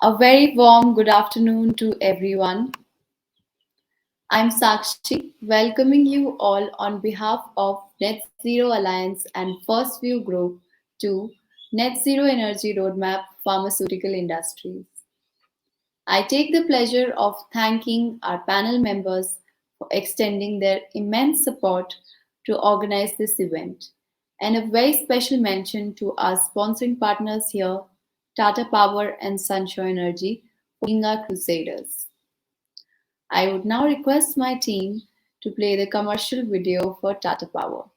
A very warm good afternoon to everyone. I'm Sakshi, welcoming you all on behalf of Net Zero Alliance and First View Group to Net Zero Energy Roadmap Pharmaceutical Industries. I take the pleasure of thanking our panel members for extending their immense support to organize this event, and a very special mention to our sponsoring partners here, Tata Power and Sunshow Energy, for being our crusaders. I would now request my team to play the commercial video for Tata Power.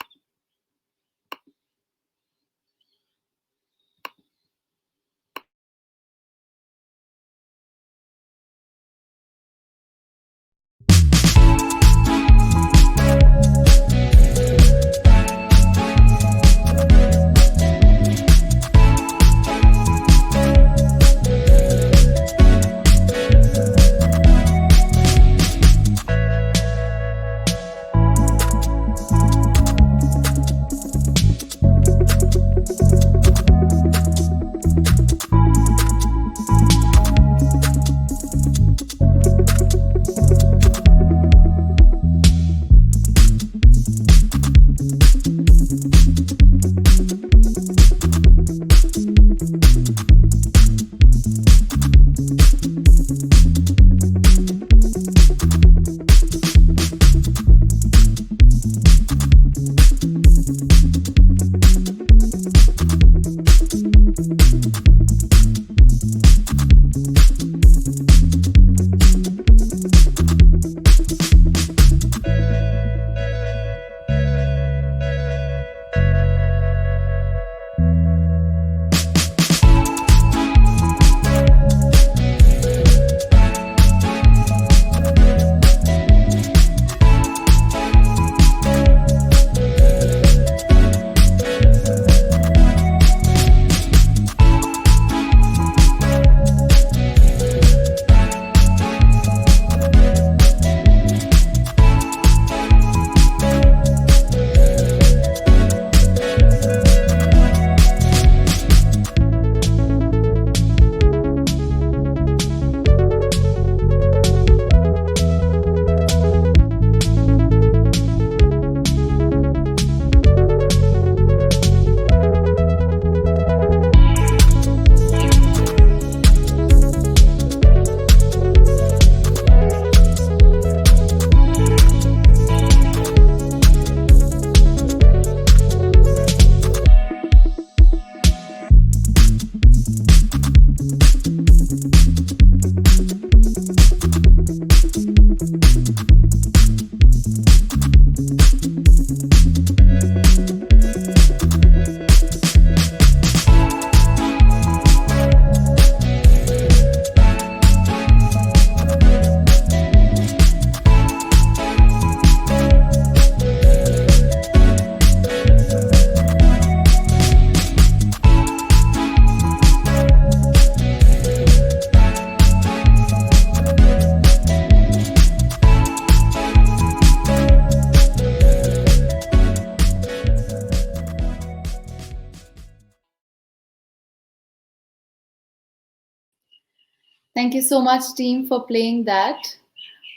Thank you so much, team, for playing that.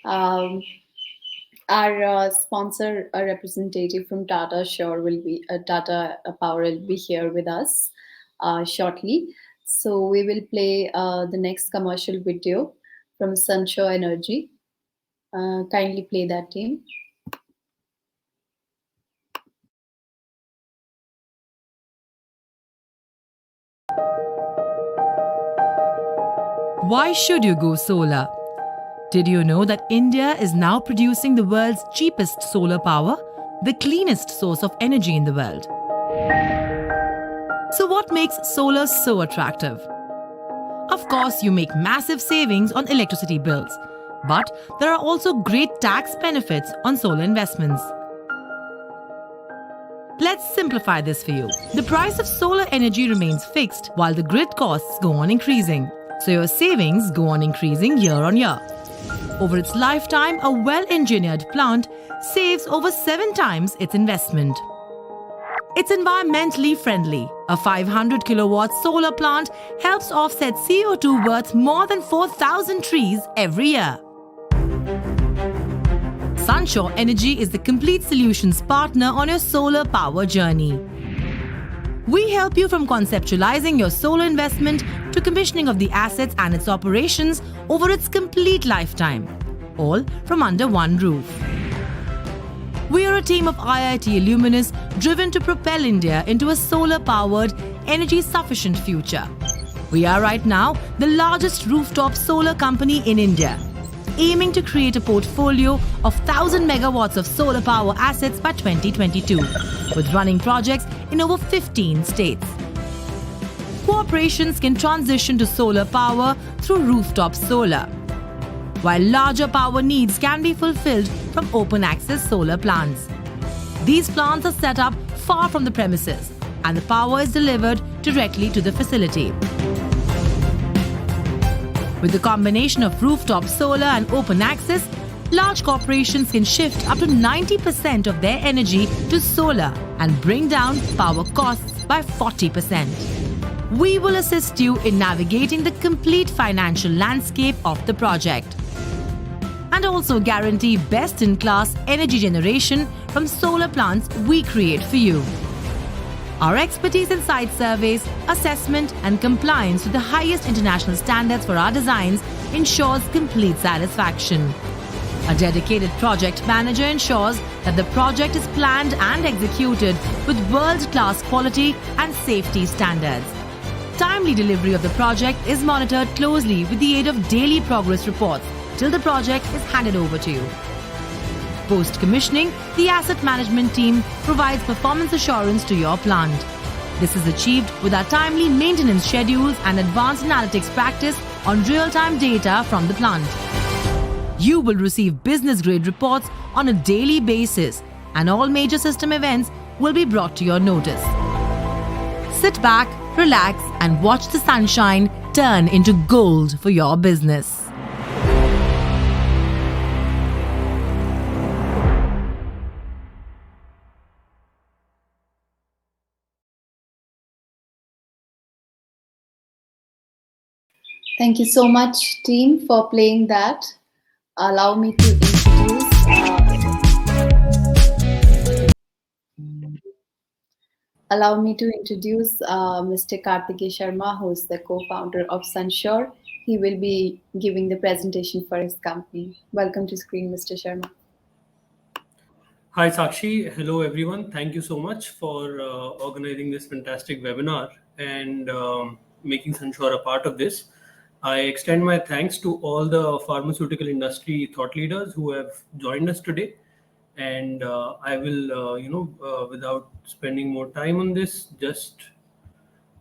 Um, our sponsor, a representative from Tata Sure will be Tata Power will be here with us shortly. So we will play the next commercial video from Sunshow Energy. Kindly play that, team. Why should you go solar? Did you know that India is now producing the world's cheapest solar power, the cleanest source of energy in the world? So what makes solar so attractive? Of course, you make massive savings on electricity bills, but there are also great tax benefits on solar investments. Let's simplify this for you. The price of solar energy remains fixed while the grid costs go on increasing. So your savings go on increasing year on year. Over its lifetime, a well-engineered plant saves over 7 times its investment. It's environmentally friendly. A 500 kilowatt solar plant helps offset CO2 worth more than 4,000 trees every year. Sunshore Energy is the complete solutions partner on your solar power journey. We help you from conceptualizing your solar investment to commissioning of the assets and its operations over its complete lifetime, all from under one roof. We are a team of IIT alumnus driven to propel India into a solar-powered, energy-sufficient future. We are right now the largest rooftop solar company in India, aiming to create a portfolio of 1,000 megawatts of solar power assets by 2022, with running projects in over 15 states. Corporations can transition to solar power through rooftop solar, while larger power needs can be fulfilled from open access solar plants. These plants are set up far from the premises, and the power is delivered directly to the facility. With the combination of rooftop solar and open access, large corporations can shift up to 90% of their energy to solar and bring down power costs by 40%. We will assist you in navigating the complete financial landscape of the project, and also guarantee best-in-class energy generation from solar plants we create for you. Our expertise in site surveys, assessment and compliance to the highest international standards for our designs ensures complete satisfaction. A dedicated project manager ensures that the project is planned and executed with world-class quality and safety standards. Timely delivery of the project is monitored closely with the aid of daily progress reports till the project is handed over to you. Post-commissioning, the asset management team provides performance assurance to your plant. This is achieved with our timely maintenance schedules and advanced analytics practice on real-time data from the plant. You will receive business-grade reports on a daily basis, and all major system events will be brought to your notice. Sit back, relax, and watch the sunshine turn into gold for your business. Thank you so much, team, for playing that. Allow me to introduce. Allow me to introduce Mr. Kartikeya Sharma, who is the co-founder of Sunshore. He will be giving the presentation for his company. Welcome to screen, Mr. Sharma. Hi, Sakshi. Hello, everyone. Thank you so much for organizing this fantastic webinar and making Sunshore a part of this. I extend my thanks to all the pharmaceutical industry thought leaders who have joined us today. And I will, without spending more time on this, just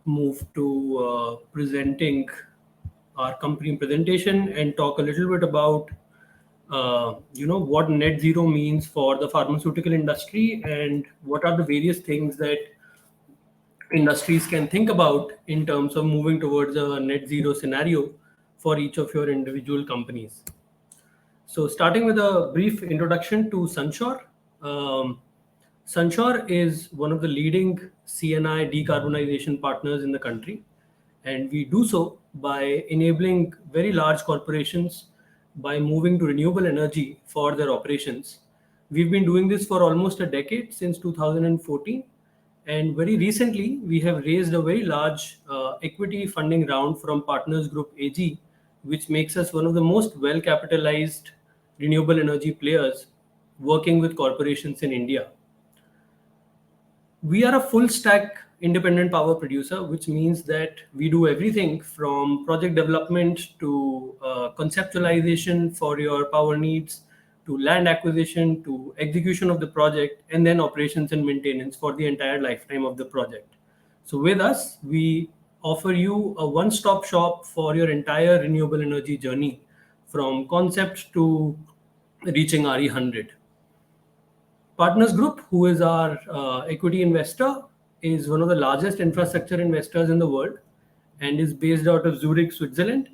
move to presenting our company presentation and talk a little bit about what net zero means for the pharmaceutical industry and what are the various things that industries can think about in terms of moving towards a net zero scenario for each of your individual companies. So starting with a brief introduction to Sunshore. Sunshore is one of the leading CNI decarbonization partners in the country, and we do so by enabling very large corporations by moving to renewable energy for their operations. We've been doing this for almost a decade, since 2014, and very recently we have raised a very large equity funding round from Partners Group AG, which makes us one of the most well-capitalized renewable energy players working with corporations in India. We are a full stack independent power producer, which means that we do everything from project development to conceptualization for your power needs, to land acquisition, to execution of the project, and then operations and maintenance for the entire lifetime of the project. So with us, we offer you a one-stop shop for your entire renewable energy journey, from concept to reaching RE100. Partners Group, who is our equity investor, is one of the largest infrastructure investors in the world and is based out of Zurich, Switzerland.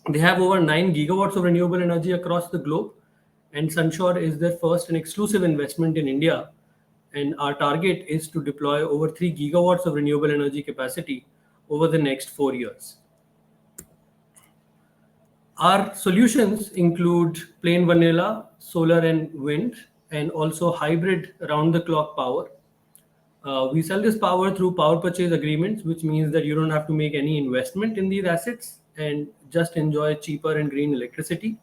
They have over 9 gigawatts of renewable energy across the globe, and Sunshore is their first and exclusive investment in India. and our target is to deploy over 3 gigawatts of renewable energy capacity over the next 4 years. Our solutions include plain vanilla, solar and wind, and also hybrid round the clock power. We sell this power through power purchase agreements, which means that you don't have to make any investment in these assets and just enjoy cheaper and green electricity,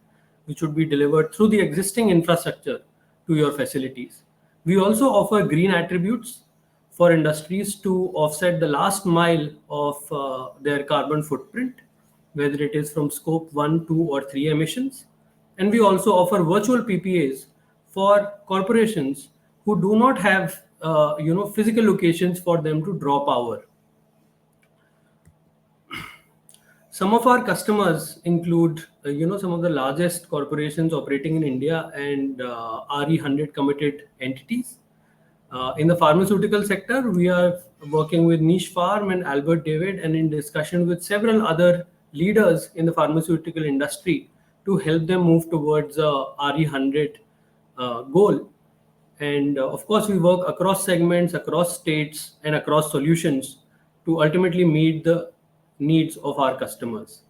which would be delivered through the existing infrastructure to your facilities. We also offer green attributes for industries to offset the last mile of their carbon footprint, whether it is from scope 1, 2, or 3 emissions. And we also offer virtual PPAs for corporations who do not have physical locations for them to draw power. Some of our customers include some of the largest corporations operating in India and RE100 committed entities. In the pharmaceutical sector, we are working with Niche Pharm and Albert David, and in discussion with several other leaders in the pharmaceutical industry to help them move towards RE100 goal. And of course, we work across segments, across states, and across solutions to ultimately meet the needs of our customers.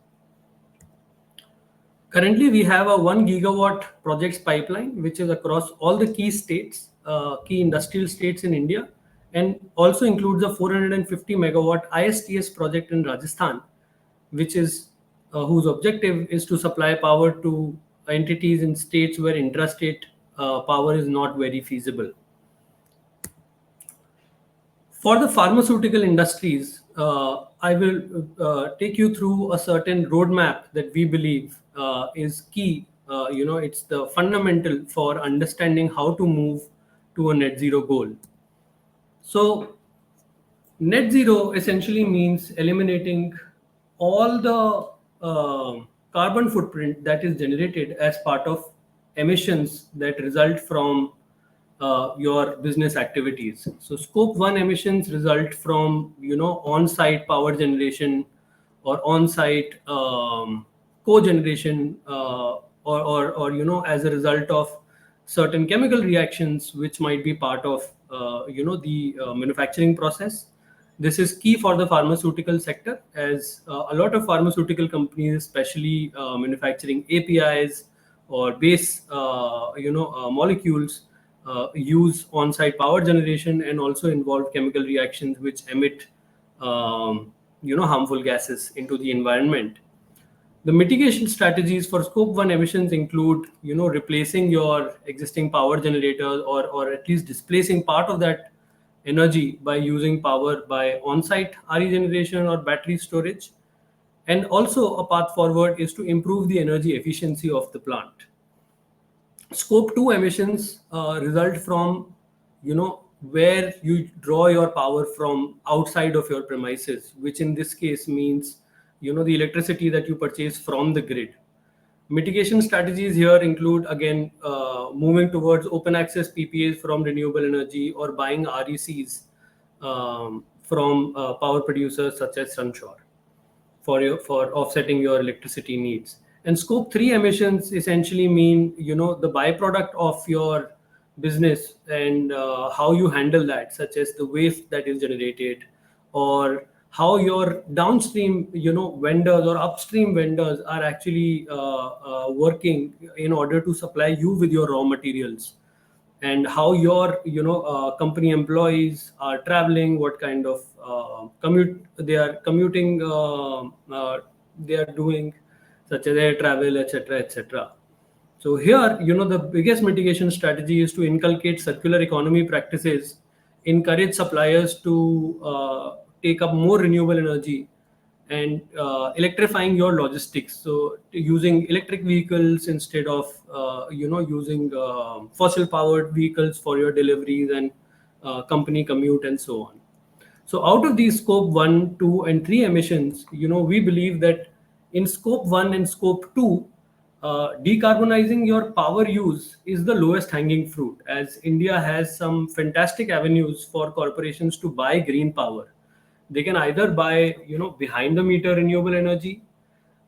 Currently, we have a 1 gigawatt projects pipeline, which is across all the key states, key industrial states in India, and also includes a 450 megawatt ISTS project in Rajasthan, which is whose objective is to supply power to entities in states where intrastate power is not very feasible. For the pharmaceutical industries, I will take you through a certain roadmap that we believe is key. It's the fundamental for understanding how to move to a net zero goal. So, net zero essentially means eliminating all the carbon footprint that is generated as part of emissions that result from your business activities. So scope 1 emissions result from on-site power generation or on-site co-generation or as a result of certain chemical reactions which might be part of the manufacturing process. This is key for the pharmaceutical sector, as a lot of pharmaceutical companies, especially manufacturing APIs or base molecules, use on-site power generation and also involve chemical reactions which emit harmful gases into the environment. The mitigation strategies for scope 1 emissions include replacing your existing power generators or at least displacing part of that energy by using power by on-site RE generation or battery storage. And also a path forward is to improve the energy efficiency of the plant. Scope 2 emissions result from where you draw your power from outside of your premises, which in this case means the electricity that you purchase from the grid. Mitigation strategies here include again moving towards open access PPAs from renewable energy or buying RECs from power producers such as Sunshore for offsetting your electricity needs. And scope 3 emissions essentially mean the byproduct of your business and how you handle that, such as the waste that is generated, or how your downstream vendors or upstream vendors are actually working in order to supply you with your raw materials, and how your company employees are traveling, what kind of commute they are commuting they are doing, such as air travel, etc., etc. So here, the biggest mitigation strategy is to inculcate circular economy practices, encourage suppliers to take up more renewable energy, and electrifying your logistics. So using electric vehicles instead of using fossil powered vehicles for your deliveries and company commute and so on. So out of these scope 1, 2, and 3 emissions, we believe that in scope 1 and scope 2, decarbonizing your power use is the lowest hanging fruit, as India has some fantastic avenues for corporations to buy green power. They can either buy behind the meter renewable energy,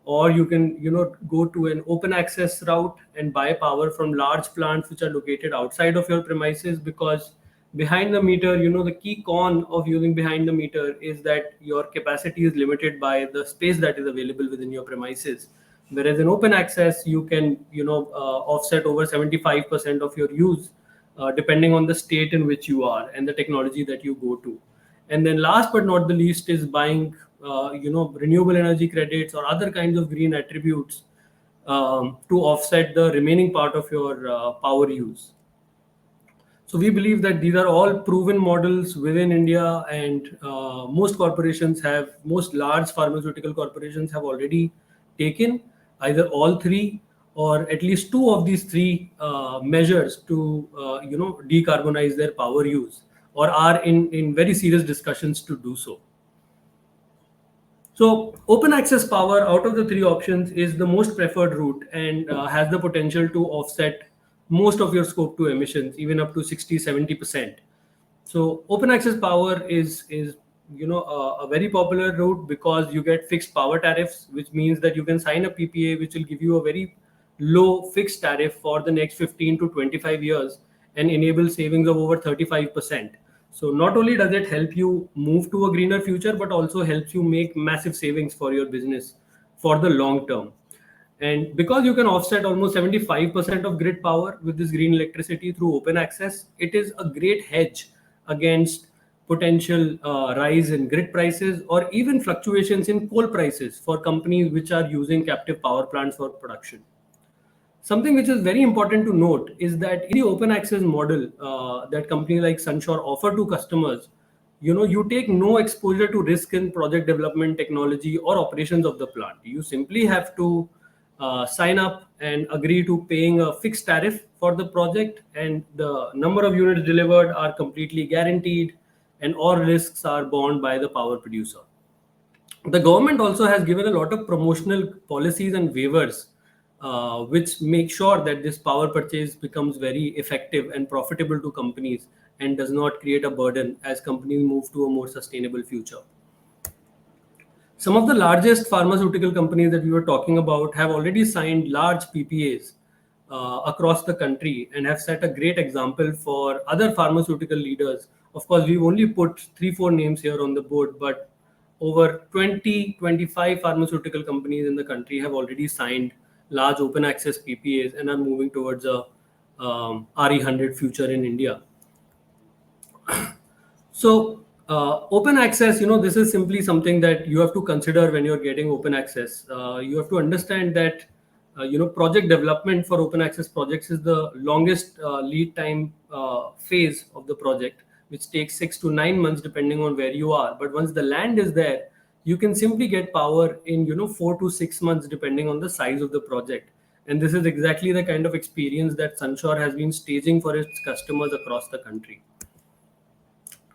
or you can go to an open access route and buy power from large plants which are located outside of your premises, because behind the meter, the key con of using behind the meter is that your capacity is limited by the space that is available within your premises. Whereas in open access, you can, offset over 75% of your use, depending on the state in which you are and the technology that you go to. And then last but not the least is buying, renewable energy credits or other kinds of green attributes, to offset the remaining part of your power use. So we believe that these are all proven models within India, and most large pharmaceutical corporations have already taken either all three or at least two of these three measures to, decarbonize their power use, or are in very serious discussions to do so. So, open access power out of the three options is the most preferred route, and has the potential to offset most of your scope 2 emissions, even up to 60-70%. So, open access power is a very popular route because you get fixed power tariffs, which means that you can sign a PPA which will give you a very low fixed tariff for the next 15 to 25 years and enable savings of over 35%. So not only does it help you move to a greener future, but also helps you make massive savings for your business for the long term. And because you can offset almost 75% of grid power with this green electricity through open access, it is a great hedge against potential rise in grid prices or even fluctuations in coal prices for companies which are using captive power plants for production. Something which is very important to note is that in the open access model that companies like Sunshore offer to customers, you take no exposure to risk in project development, technology, or operations of the plant. You simply have to sign up and agree to paying a fixed tariff for the project, and the number of units delivered are completely guaranteed, and all risks are borne by the power producer. The government also has given a lot of promotional policies and waivers, which make sure that this power purchase becomes very effective and profitable to companies and does not create a burden as companies move to a more sustainable future. Some of the largest pharmaceutical companies that we were talking about have already signed large PPAs across the country and have set a great example for other pharmaceutical leaders. Of course, we've only put 3-4 names here on the board, but over 20-25 pharmaceutical companies in the country have already signed large open access PPAs and are moving towards a RE100 future in India. So, open access, this is simply something that you have to consider when you're getting open access. You have to understand that, project development for open access projects is the longest lead time phase of the project, which takes 6 to 9 months depending on where you are. But once the land is there, you can simply get power in, 4 to 6 months depending on the size of the project. And this is exactly the kind of experience that Sunshore has been staging for its customers across the country.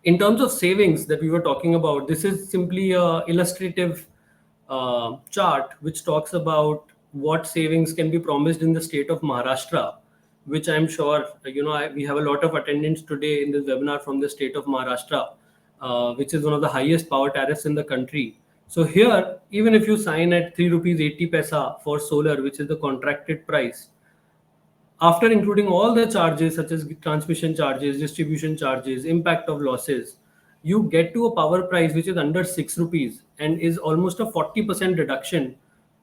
In terms of savings that we were talking about, this is simply a illustrative chart which talks about what savings can be promised in the state of Maharashtra, which I'm sure we have a lot of attendance today in this webinar from the state of Maharashtra, which is one of the highest power tariffs in the country. So here, even if you sign at 3 rupees 80 paisa for solar, which is the contracted price, after including all the charges such as transmission charges, distribution charges, impact of losses, you get to a power price which is under 6 rupees and is almost a 40% reduction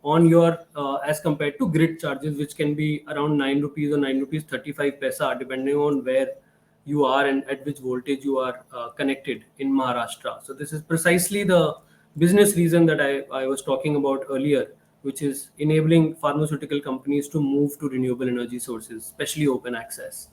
on your as compared to grid charges, which can be around 9 rupees or 9 rupees 35 paisa depending on where you are and at which voltage you are connected in Maharashtra. So this is precisely the business reason that I was talking about earlier, which is enabling pharmaceutical companies to move to renewable energy sources, especially open access.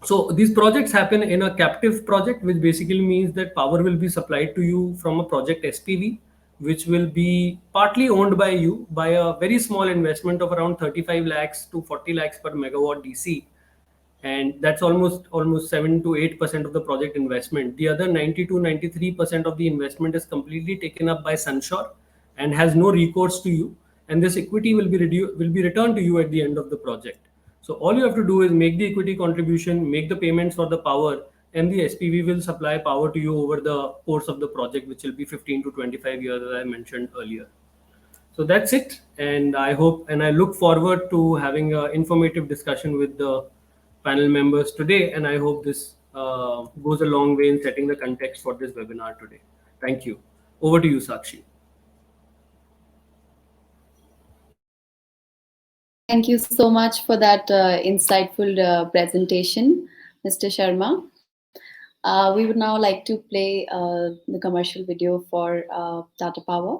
So these projects happen in a captive project, which basically means that power will be supplied to you from a project SPV, which will be partly owned by you by a very small investment of around 35 lakhs to 40 lakhs per megawatt DC, and that's almost 7 to 8% of the project investment. The other 90 to 93% of the investment is completely taken up by Sunshore and has no recourse to you, and this equity will be returned to you at the end of the project. So all you have to do is make the equity contribution, make the payments for the power, and the SPV will supply power to you over the course of the project, which will be 15 to 25 years, as I mentioned earlier. So that's it, and I hope and I look forward to having an informative discussion with the panel members today, and I hope this goes a long way in setting the context for this webinar today. Thank you. Over to you, Sakshi. Thank you so much for that insightful presentation, Mr. Sharma. We would now like to play the commercial video for Tata Power.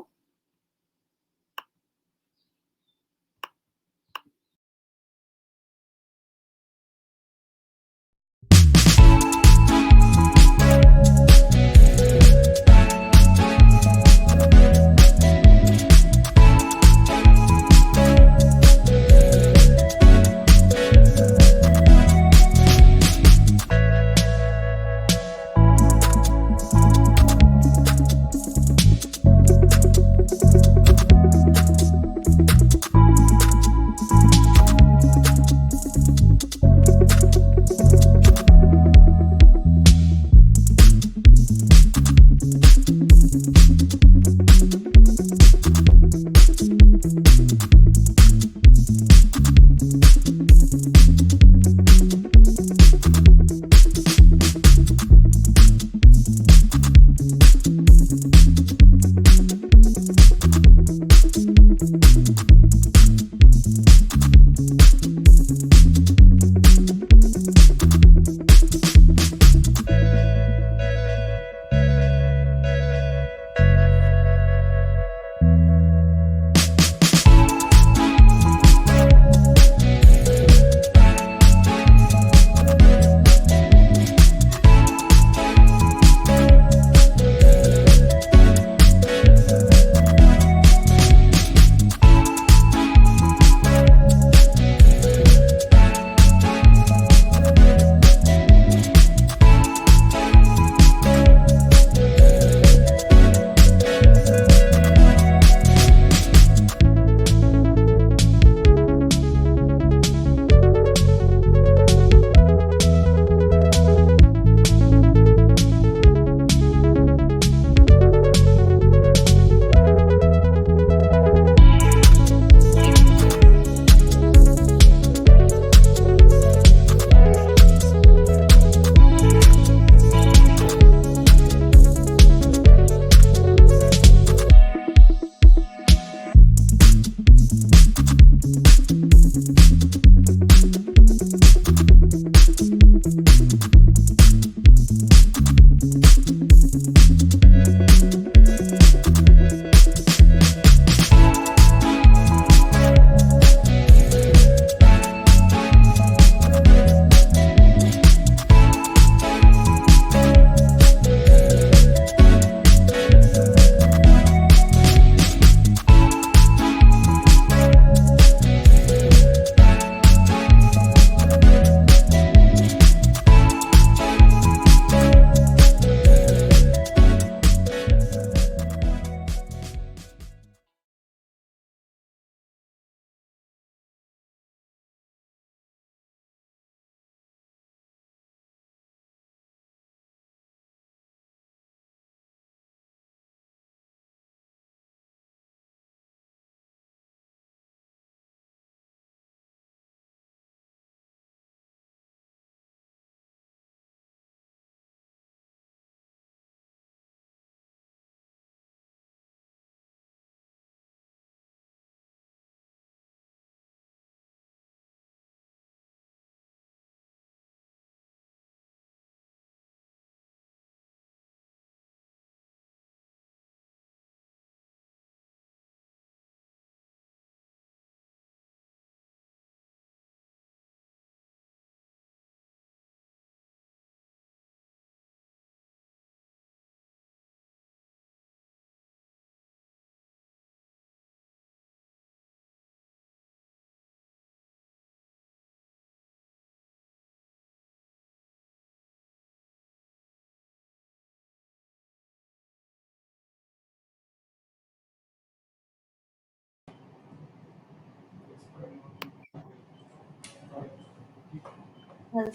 Well,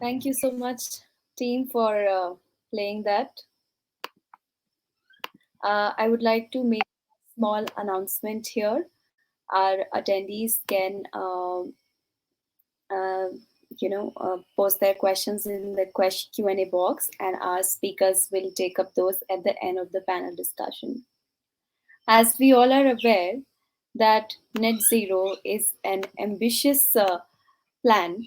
thank you so much, team, for playing that. I would like to make a small announcement here. Our attendees can uh, post their questions in the Q&A box, and our speakers will take up those at the end of the panel discussion. As we all are aware that net zero is an ambitious plan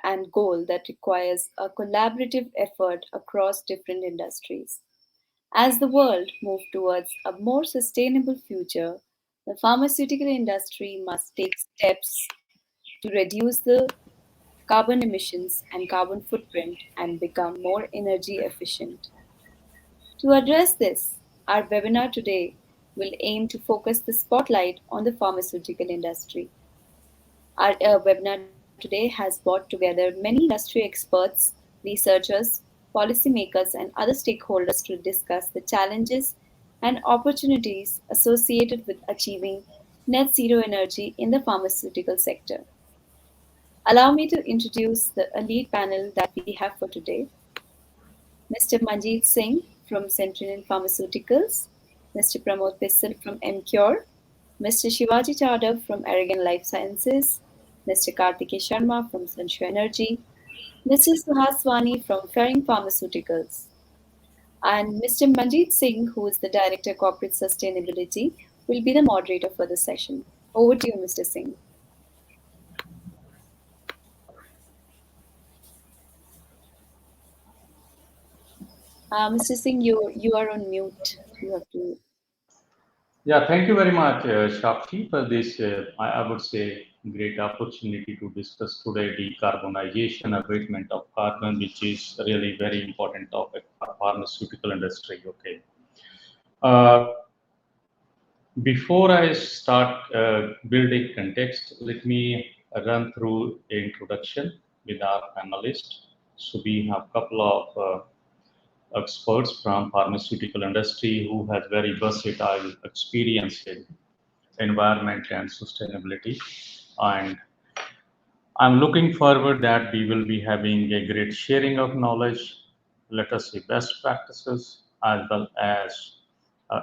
and goal that requires a collaborative effort across different industries. As the world moves towards a more sustainable future, the pharmaceutical industry must take steps to reduce the carbon emissions and carbon footprint and become more energy efficient. To address this, our webinar today will aim to focus the spotlight on the pharmaceutical industry. Our webinar today has brought together many industry experts, researchers, policymakers, and other stakeholders to discuss the challenges and opportunities associated with achieving net zero energy in the pharmaceutical sector. Allow me to introduce the elite panel that we have for today. Mr. Manjeet Singh from Centurion Pharmaceuticals, Mr. Pramod Bissel from MCure, Mr. Shivaji Chadha from Aragon Life Sciences, Mr. Kartikeya Sharma from Sanshu Energy, Mr. Suhaswani from Ferring Pharmaceuticals, and Mr. Manjeet Singh, who is the Director Corporate Sustainability, will be the moderator for the session. Over to you, Mr. Singh. Mr. Singh, you are on mute. You have to. Yeah, thank you very much, Shakshi, for this, I would say, great opportunity to discuss today decarbonization, abatement of carbon, which is really very important topic for pharmaceutical industry. Okay. Uh, Before I start building context, let me run through the introduction with our panelists. So we have a couple of experts from pharmaceutical industry who has very versatile experience in environment and sustainability. And I'm looking forward that we will be having a great sharing of knowledge, let us say best practices, as well as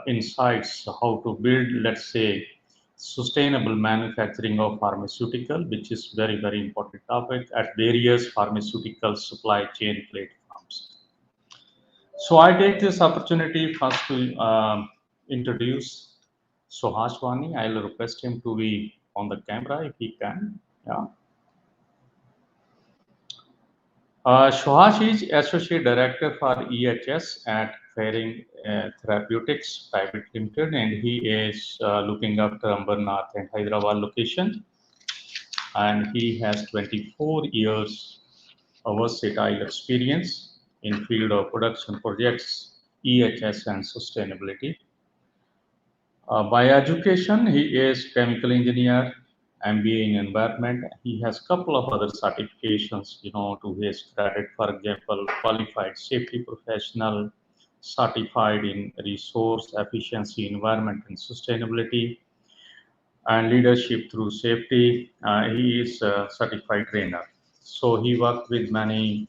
insights how to build, let's say, sustainable manufacturing of pharmaceutical, which is very, very important topic at various pharmaceutical supply chain platforms. So I take this opportunity first to introduce Sohaswani. I'll request him to be on the camera if he can. Yeah. Suhash is Associate Director for EHS at Fairing Therapeutics Private Limited, and he is looking after Ambernath and Hyderabad location. And he has 24 years of versatile experience in field of production projects, EHS, and sustainability. By education, he is chemical engineer, MBA in environment. He has couple of other certifications, to his credit. For example, qualified safety professional, certified in resource efficiency, environment, and sustainability, and leadership through safety. He is a certified trainer. So he worked with many,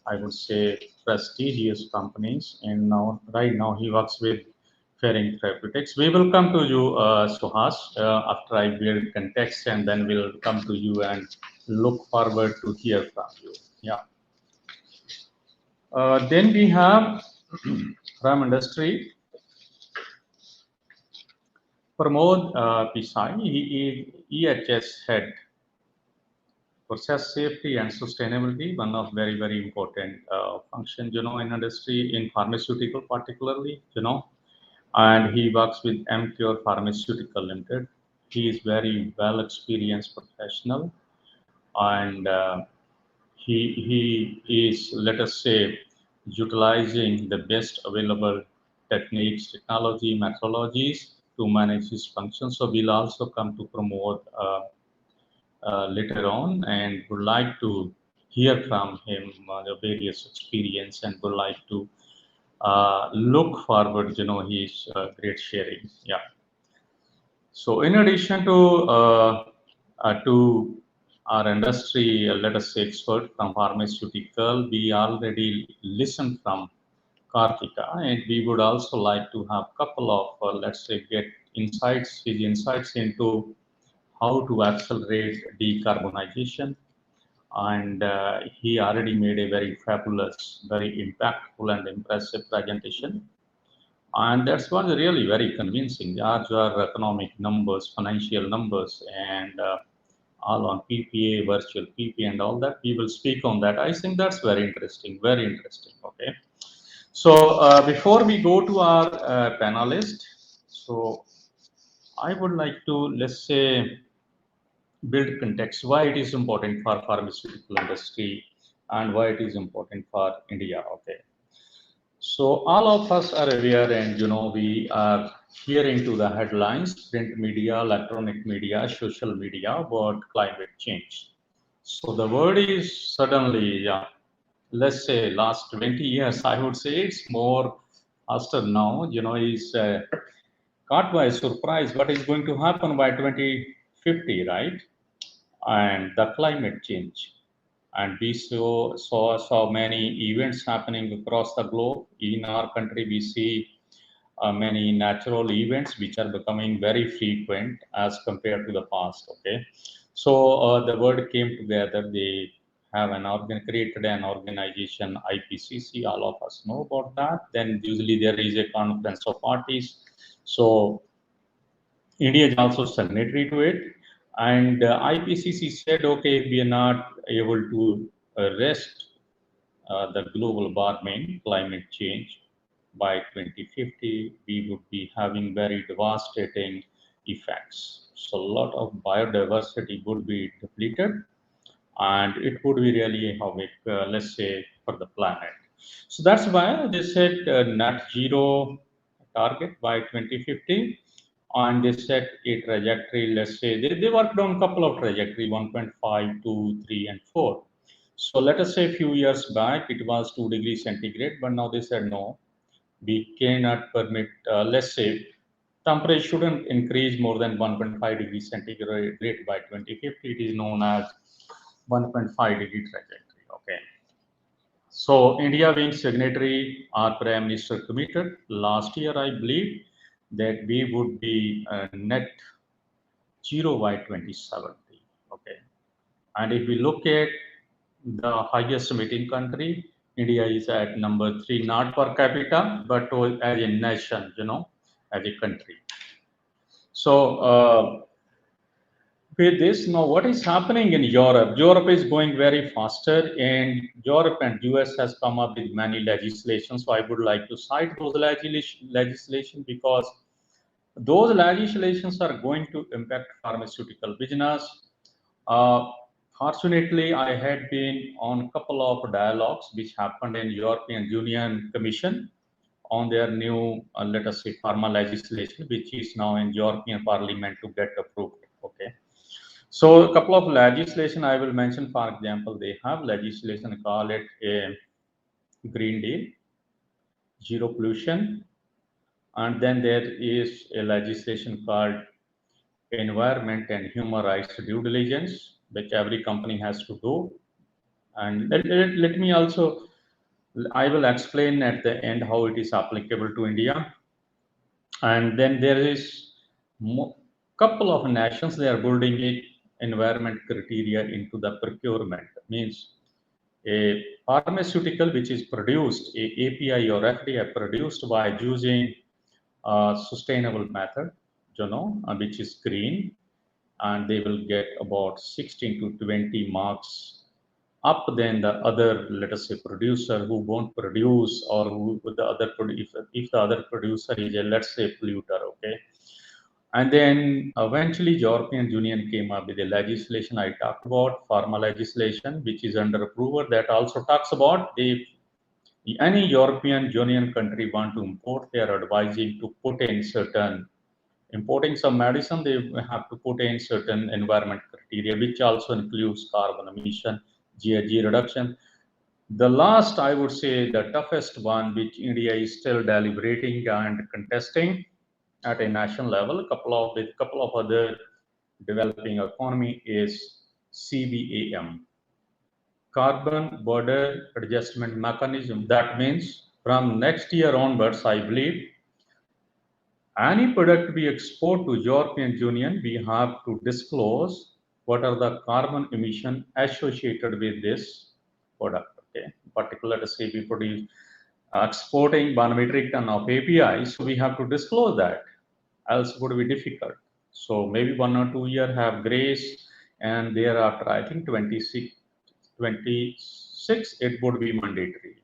I would say, prestigious companies, and right now, he works with Fairing Therapeutics. We will come to you, Suhas, after I build context, and then we'll come to you and look forward to hear from you. Yeah. Then we have from industry, Pramod Pisai. He is EHS head, process safety and sustainability, one of very, very important functions, in industry, in pharmaceutical particularly, and he works with MCure Pharmaceutical Limited. He is very well experienced professional, and he is, let us say, utilizing the best available techniques, technology, methodologies to manage his functions. So we'll also come to promote later on, and would like to hear from him the various experience, and would like to look forward, his great sharing. Yeah. So in addition to our industry, let us say expert from pharmaceutical, we already listened from Kartika, and we would also like to have couple of, let's say, get his insights into how to accelerate decarbonization, and he already made a very fabulous, very impactful and impressive presentation. And that's was really very convincing. Those are economic numbers, financial numbers, and all on PPA, virtual PPA, and all that. We will speak on that. I think that's very interesting, very interesting. Okay. So before we go to our panelist, so I would like to, let's say, build context why it is important for pharmaceutical industry and why it is important for India. Okay. So all of us are aware, and we are hearing to the headlines, print media, electronic media, social media about climate change. So the word is suddenly, yeah, let's say last 20 years, I would say it's more faster now, is caught by surprise what is going to happen by 2050, right? And the climate change. And we saw many events happening across the globe. In our country, we see many natural events which are becoming very frequent as compared to the past. Okay, so the word came together. They have created an organization, IPCC. All of us know about that. Then usually there is a conference of parties. So India is also signatory to it. And IPCC said, okay, we are not able to arrest the global warming, climate change by 2050, we would be having very devastating effects. So a lot of biodiversity would be depleted, and it would be really havoc, let's say, for the planet. So that's why they set net zero target by 2050, and they set a trajectory. Let's say they worked on a couple of trajectory, 1.5, 2, 3, and 4. So let us say a few years back it was 2 degrees centigrade, but now they said no, we cannot permit. Let's say temperature shouldn't increase more than 1.5 degrees centigrade by 2050. It is known as 1.5-degree trajectory. Okay. So India being signatory, our Prime Minister committed last year, I believe, that we would be net zero by 2070. Okay. And if we look at the highest emitting country, India is at number 3, not per capita, but as a nation, as a country. So with this, now what is happening in Europe? Europe is going very faster, and Europe and US has come up with many legislations. So I would like to cite those legislation because those legislations are going to impact pharmaceutical business. Uh, Fortunately, I had been on a couple of dialogues which happened in European Union Commission on their new, let us say, pharma legislation, which is now in European Parliament to get approved. Okay. So a couple of legislation I will mention. For example, they have legislation call it a Green Deal, zero pollution, and then there is a legislation called environment and human rights due diligence, which every company has to do. And let me also, I will explain at the end how it is applicable to India. And then there is couple of nations, they are building a environment criteria into the procurement. Means a pharmaceutical which is produced, a API or FDI produced by using a sustainable method, which is green, and they will get about 16 to 20 marks up than the other, let us say, producer who won't produce, or who the other if the other producer is a, let's say, polluter. Okay. And then eventually European Union came up with a legislation I talked about, pharma legislation, which is under approval, that also talks about if any European Union country want to import, they are advising to put in certain, importing some medicine, they have to put in certain environment criteria, which also includes carbon emission, GHG reduction. The last, I would say, the toughest one, which India is still deliberating and contesting at a national level, with couple of other developing economy, is CBAM, Carbon Border Adjustment Mechanism. That means from next year onwards, I believe, any product we export to European Union, we have to disclose what are the carbon emission associated with this product. Okay, particularly, let us say we produce exporting 1 metric ton of API, so we have to disclose that, else it would be difficult. So maybe 1 or 2 year have grace, and thereafter I think 26 it would be mandatory.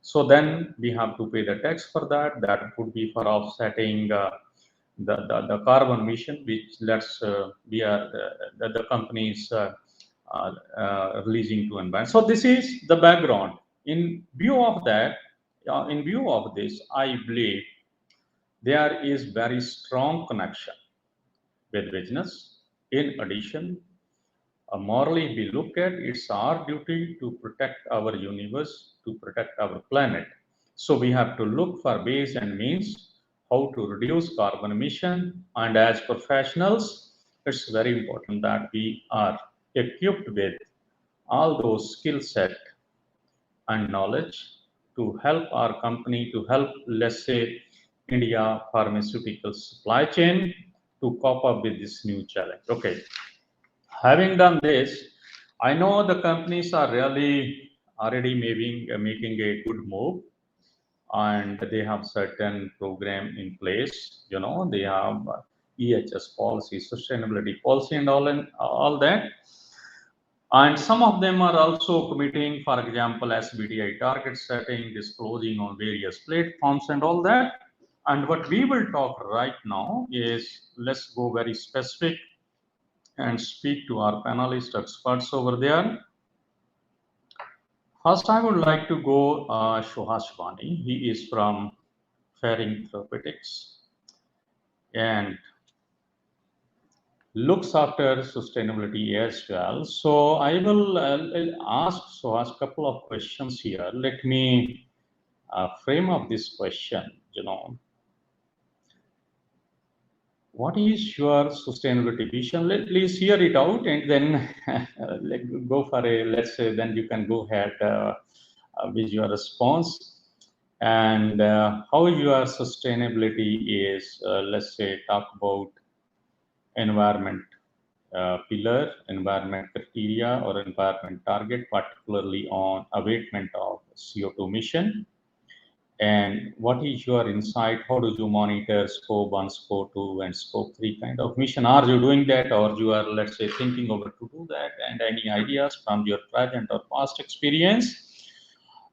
So then we have to pay the tax for that. That would be for offsetting the carbon emission, which let's we are the companies releasing to environment. So this is the background. In view of that, in view of this, I believe there is very strong connection with business. In addition, morally, we look at it's our duty to protect our universe, to protect our planet. So we have to look for ways and means how to reduce carbon emission. And as professionals, it's very important that we are equipped with all those skill set and knowledge to help our company, to help, let's say, India pharmaceutical supply chain to cope up with this new challenge. Okay, having done this, I know the companies are really already making a good move, and they have certain program in place. You know, they have EHS policy, sustainability policy, and all that. And some of them are also committing, for example, SBTI target setting, disclosing on various platforms, and all that. And what we will talk right now is, let's go very specific and speak to our panelist experts over there. First, I would like to go Suhas Vani. He is from Faring Therapeutics and looks after sustainability as well. So I will ask Suhas a couple of questions here. Let me frame up this question. You know, what is your sustainability vision? Please hear it out, and then go for a, let's say, then you can go ahead with your response, and how your sustainability is, let's say, talk about environment pillar, environment criteria, or environment target, particularly on abatement of CO2 emission. And what is your insight? How do you monitor scope 1, scope 2, and scope 3 kind of mission? Are you doing that, or you are, let's say, thinking over to do that? And any ideas from your present or past experience?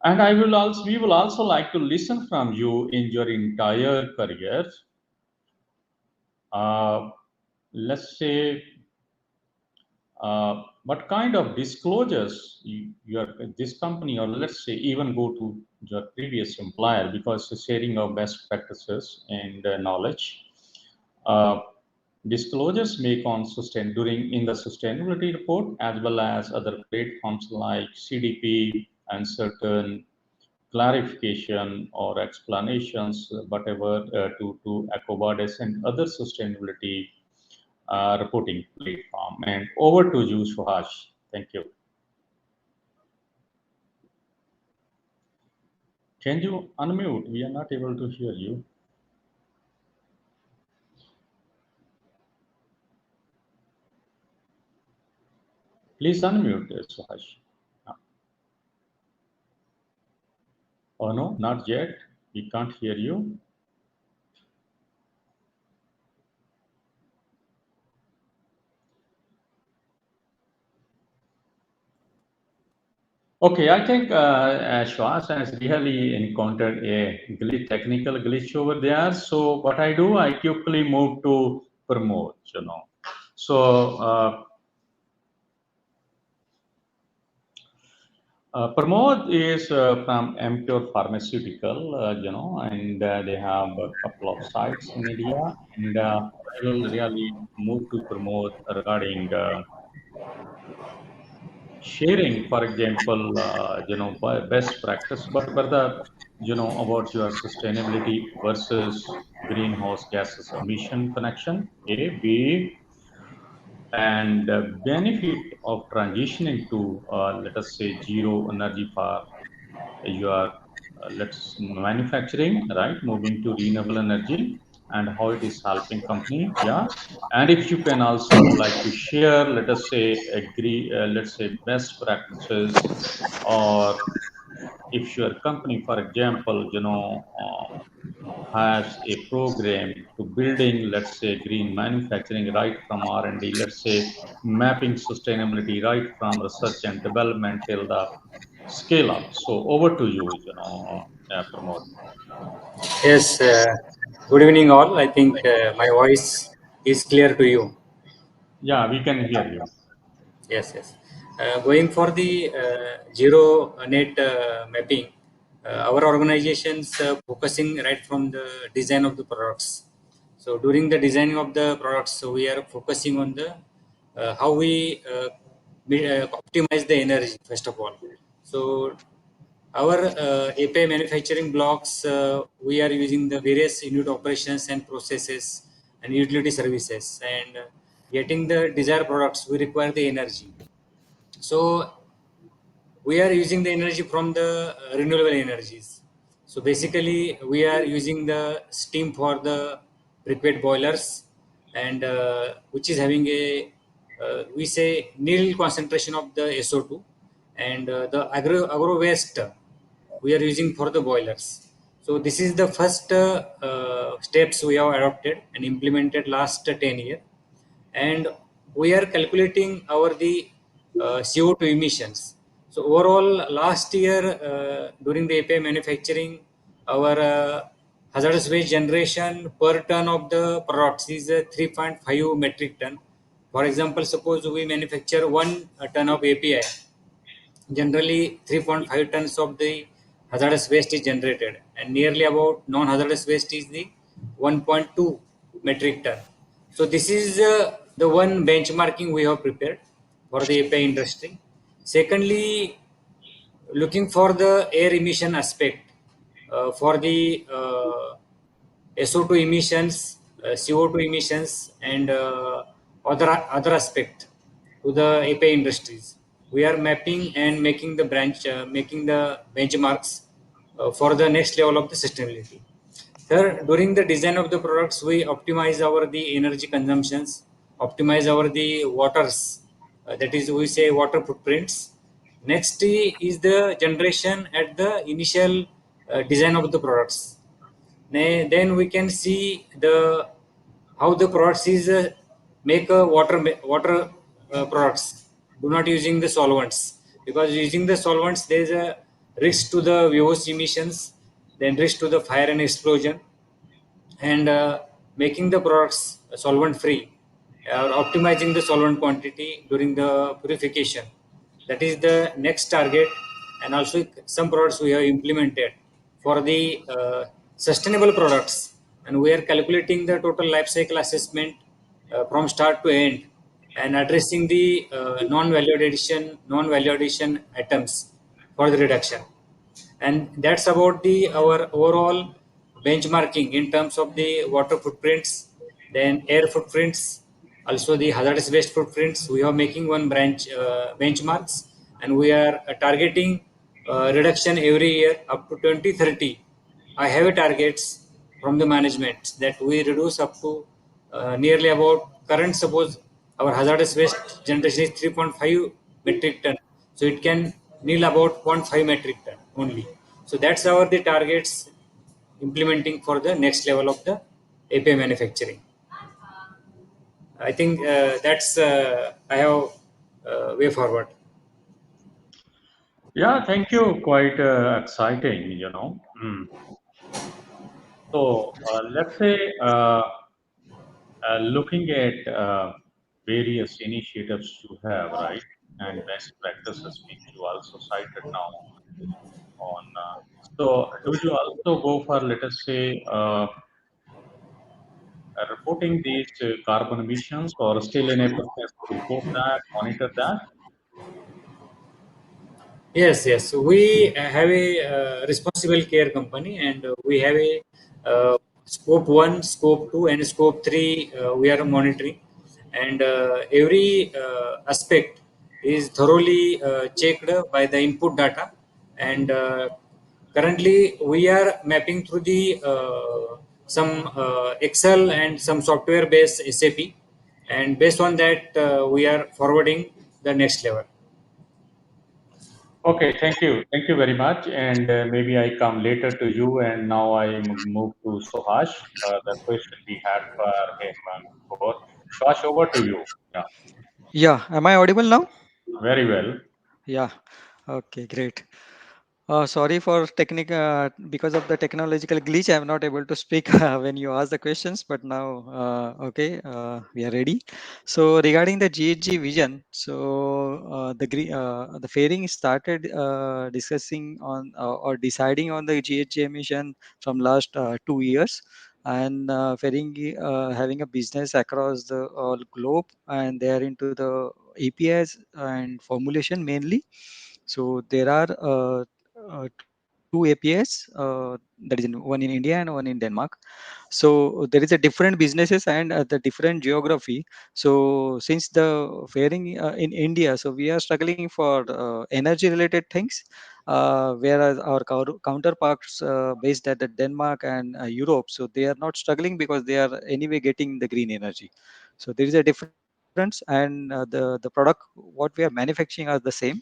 And we will also like to listen from you in your entire career. Let's say, what kind of disclosures your this company, or let's say even go to your previous employer, because sharing of best practices and knowledge, uh, disclosures make on sustain during in the sustainability report, as well as other platforms like CDP and certain clarification or explanations, whatever, to EcoVadis and other sustainability reporting platform. And over to you, Suhash. Thank you. Can you unmute? We are not able to hear you. Please unmute, Suhash. Oh no, not yet. We can't hear you. Okay, I think Shwas has really encountered a technical glitch over there. So what I do, I quickly move to Pramod, you know. So Pramod is from Pure Pharmaceutical, you know, and they have a couple of sites in India. And I will really move to Pramod regarding sharing, for example, you know, best practice, but the, you know, about your sustainability versus greenhouse gases emission connection, A, B, and benefit of transitioning to, let us say, zero energy for your, let's manufacturing, right, moving to renewable energy. and how it is helping company. Yeah, and if you can also like to share, let us say, agree, let's say best practices, or if your company, for example, has a program to building, let's say, green manufacturing right from R&D, let's say mapping sustainability right from research and development till the scale up. So over to you, Pramod. Yes, good evening, all. I think my voice is clear to you. Yeah, we can hear you. Yes, yes. Going for the zero net mapping, our organizations focusing right from the design of the products. So during the designing of the products, so we are focusing on the how we optimize the energy first of all. So our API manufacturing blocks, we are using the various unit operations and processes and utility services, and getting the desired products, we require the energy. So we are using the energy from the renewable energies. So basically, we are using the steam for the prepared boilers, and which is having a we say nil concentration of the SO2, and the agro waste we are using for the boilers. So this is the first steps we have adopted and implemented last 10 years, and we are calculating our the CO2 emissions. So overall, last year during the API manufacturing, our hazardous waste generation per ton of the products is 3.5 metric ton. For example, suppose we manufacture 1 ton of API, generally 3.5 tons of the hazardous waste is generated, and nearly about non-hazardous waste is the 1.2 metric ton. So this is the one benchmarking we have prepared for the API industry. Secondly, looking for the air emission aspect for the SO2 emissions, CO2 emissions, and other aspect to the API industries. We are mapping and making the benchmarks for the next level of the sustainability. Third, during the design of the products, we optimize our the energy consumptions, optimize our the waters. That is, we say water footprints. Next is the generation at the initial design of the products. Then we can see the how the products is make a water products. Do not using the solvents, because using the solvents there is a risk to the VOC emissions, then risk to the fire and explosion, and making the products solvent free, or optimizing the solvent quantity during the purification. That is the next target. And also some products we have implemented for the sustainable products, and we are calculating the total life cycle assessment from start to end, and addressing the non-value addition items for the reduction. And that's about the our overall benchmarking in terms of the water footprints, then air footprints, also the hazardous waste footprints. We are making one branch benchmarks, and we are targeting reduction every year up to 2030. I have a targets from the management that we reduce up to nearly about current, suppose our hazardous waste generation is 3.5 metric ton, so it can nil about 0.5 metric ton only. So that's our the targets implementing for the next level of the API manufacturing. I think that's I have way forward. Yeah, thank you. Quite exciting, Mm. So let's say, looking at various initiatives you have, right, and best practices which you also cited now on. So, do you also go for, let us say, reporting these carbon emissions, or still in a process to report that, monitor that? Yes, yes. We have a responsible care company, and we have a scope one, scope two, and scope three. We are monitoring, and every aspect is thoroughly checked by the input data. And currently, we are mapping through the some Excel and some software based SAP, and based on that we are forwarding the next level. Okay, thank you. Thank you very much. And maybe I come later to you. And now I move to Suhash, the question we had for him before. Suhash, over to you. Yeah, Yeah, am I audible now? very well. Yeah, okay, great. Sorry for because of the technological glitch, I'm not able to speak when you ask the questions, but now, okay, we are ready. So regarding the GHG vision, the fairing started discussing on or deciding on the GHG emission from last 2 years, and fairing having a business across the globe, and they are into the APIs and formulation mainly. So there are two APIs, that is one in India and one in Denmark. So there is a different businesses and the different geography. So since the fairing in India, so we are struggling for energy related things, whereas our counterparts based at the Denmark and Europe, so they are not struggling because they are anyway getting the green energy. So there is a difference, and the product what we are manufacturing are the same,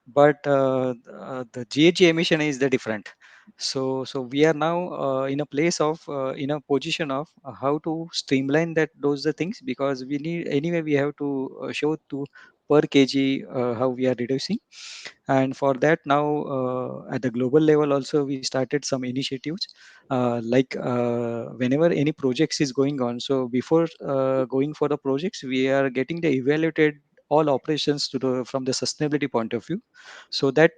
but the GHG emission is the different. So we are now in a place of in a position of how to streamline that those the things, because we need anyway we have to show to per kg how we are reducing. And for that now, at the global level also we started some initiatives, like whenever any projects is going on, so before going for the projects we are getting the evaluated all operations to the from the sustainability point of view, so that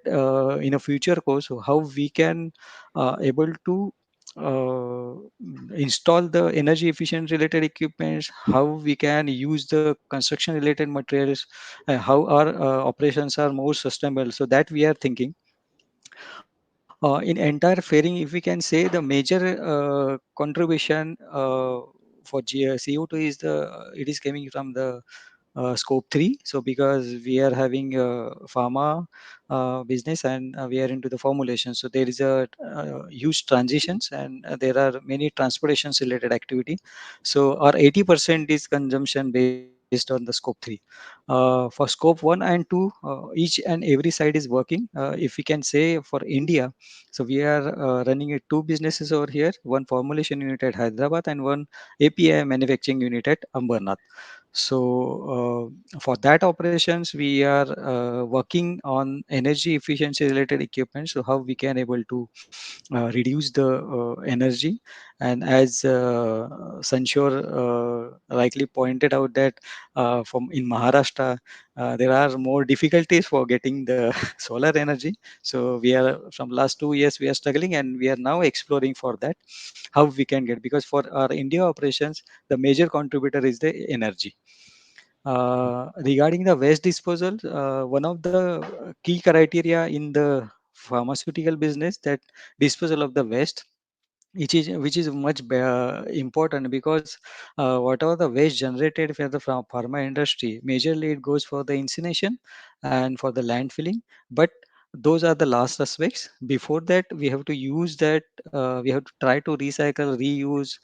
in a future course how we can able to install the energy efficient related equipments, how we can use the construction related materials, how our operations are more sustainable, so that we are thinking. In entire fairing, if we can say, the major contribution for CO2 is the it is coming from the scope 3. So because we are having pharma business, and we are into the formulation, so there is a huge transitions, and there are many transportations related activity. So our 80% is consumption based on the scope 3. For scope 1 and 2, each and every side is working. If we can say for India, so we are running two businesses over here, one formulation unit at Hyderabad and one API manufacturing unit at Ambernath. So for that operations, we are working on energy efficiency related equipment. So how we can able to reduce the energy. And as Sanshore rightly pointed out that from in Maharashtra, there are more difficulties for getting the solar energy. So we are from last 2 years we are struggling, and we are now exploring for that how we can get, because for our India operations the major contributor is the energy. Regarding the waste disposal, one of the key criteria in the pharmaceutical business, that disposal of the waste, which is much important, because whatever the waste generated for the pharma industry, majorly it goes for the incineration and for the landfilling. But those are the last aspects. Before that, we have to use that. We have to try to recycle, reuse.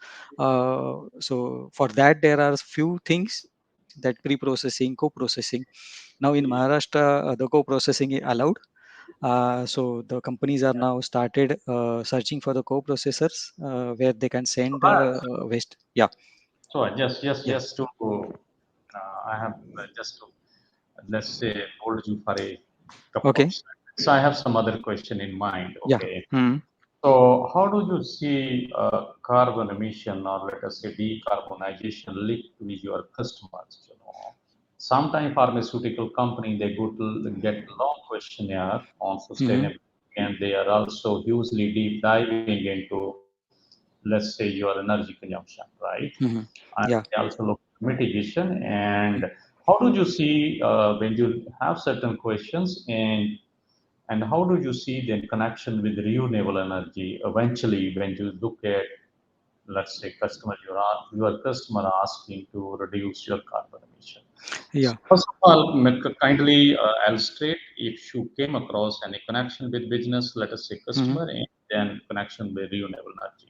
So for that, there are few things, that pre-processing, co-processing. Now in Maharashtra, the co-processing is allowed. So the companies are now started searching for the co-processors where they can send Suhash, waste. Yeah, so yeah. just to, I have just to, let's say, hold you for a couple of Okay. seconds. So I have some other question in mind. Yeah. Okay. Hmm. So how do you see carbon emission, or let us say decarbonization, linked with your customers? You know, sometimes pharmaceutical company they go to get long questionnaire on Hmm. sustainability, and they are also hugely deep diving into, let's say, your energy consumption, right? Hmm. And Yeah. they also look at mitigation. And how do you see when you have certain questions, and how do you see the connection with renewable energy eventually when you look at, let's say, your customer asking to reduce your carbon emission? So Yeah. first of all, kindly illustrate if you came across any connection with business, let us say Hmm. customer, and then connection with renewable energy.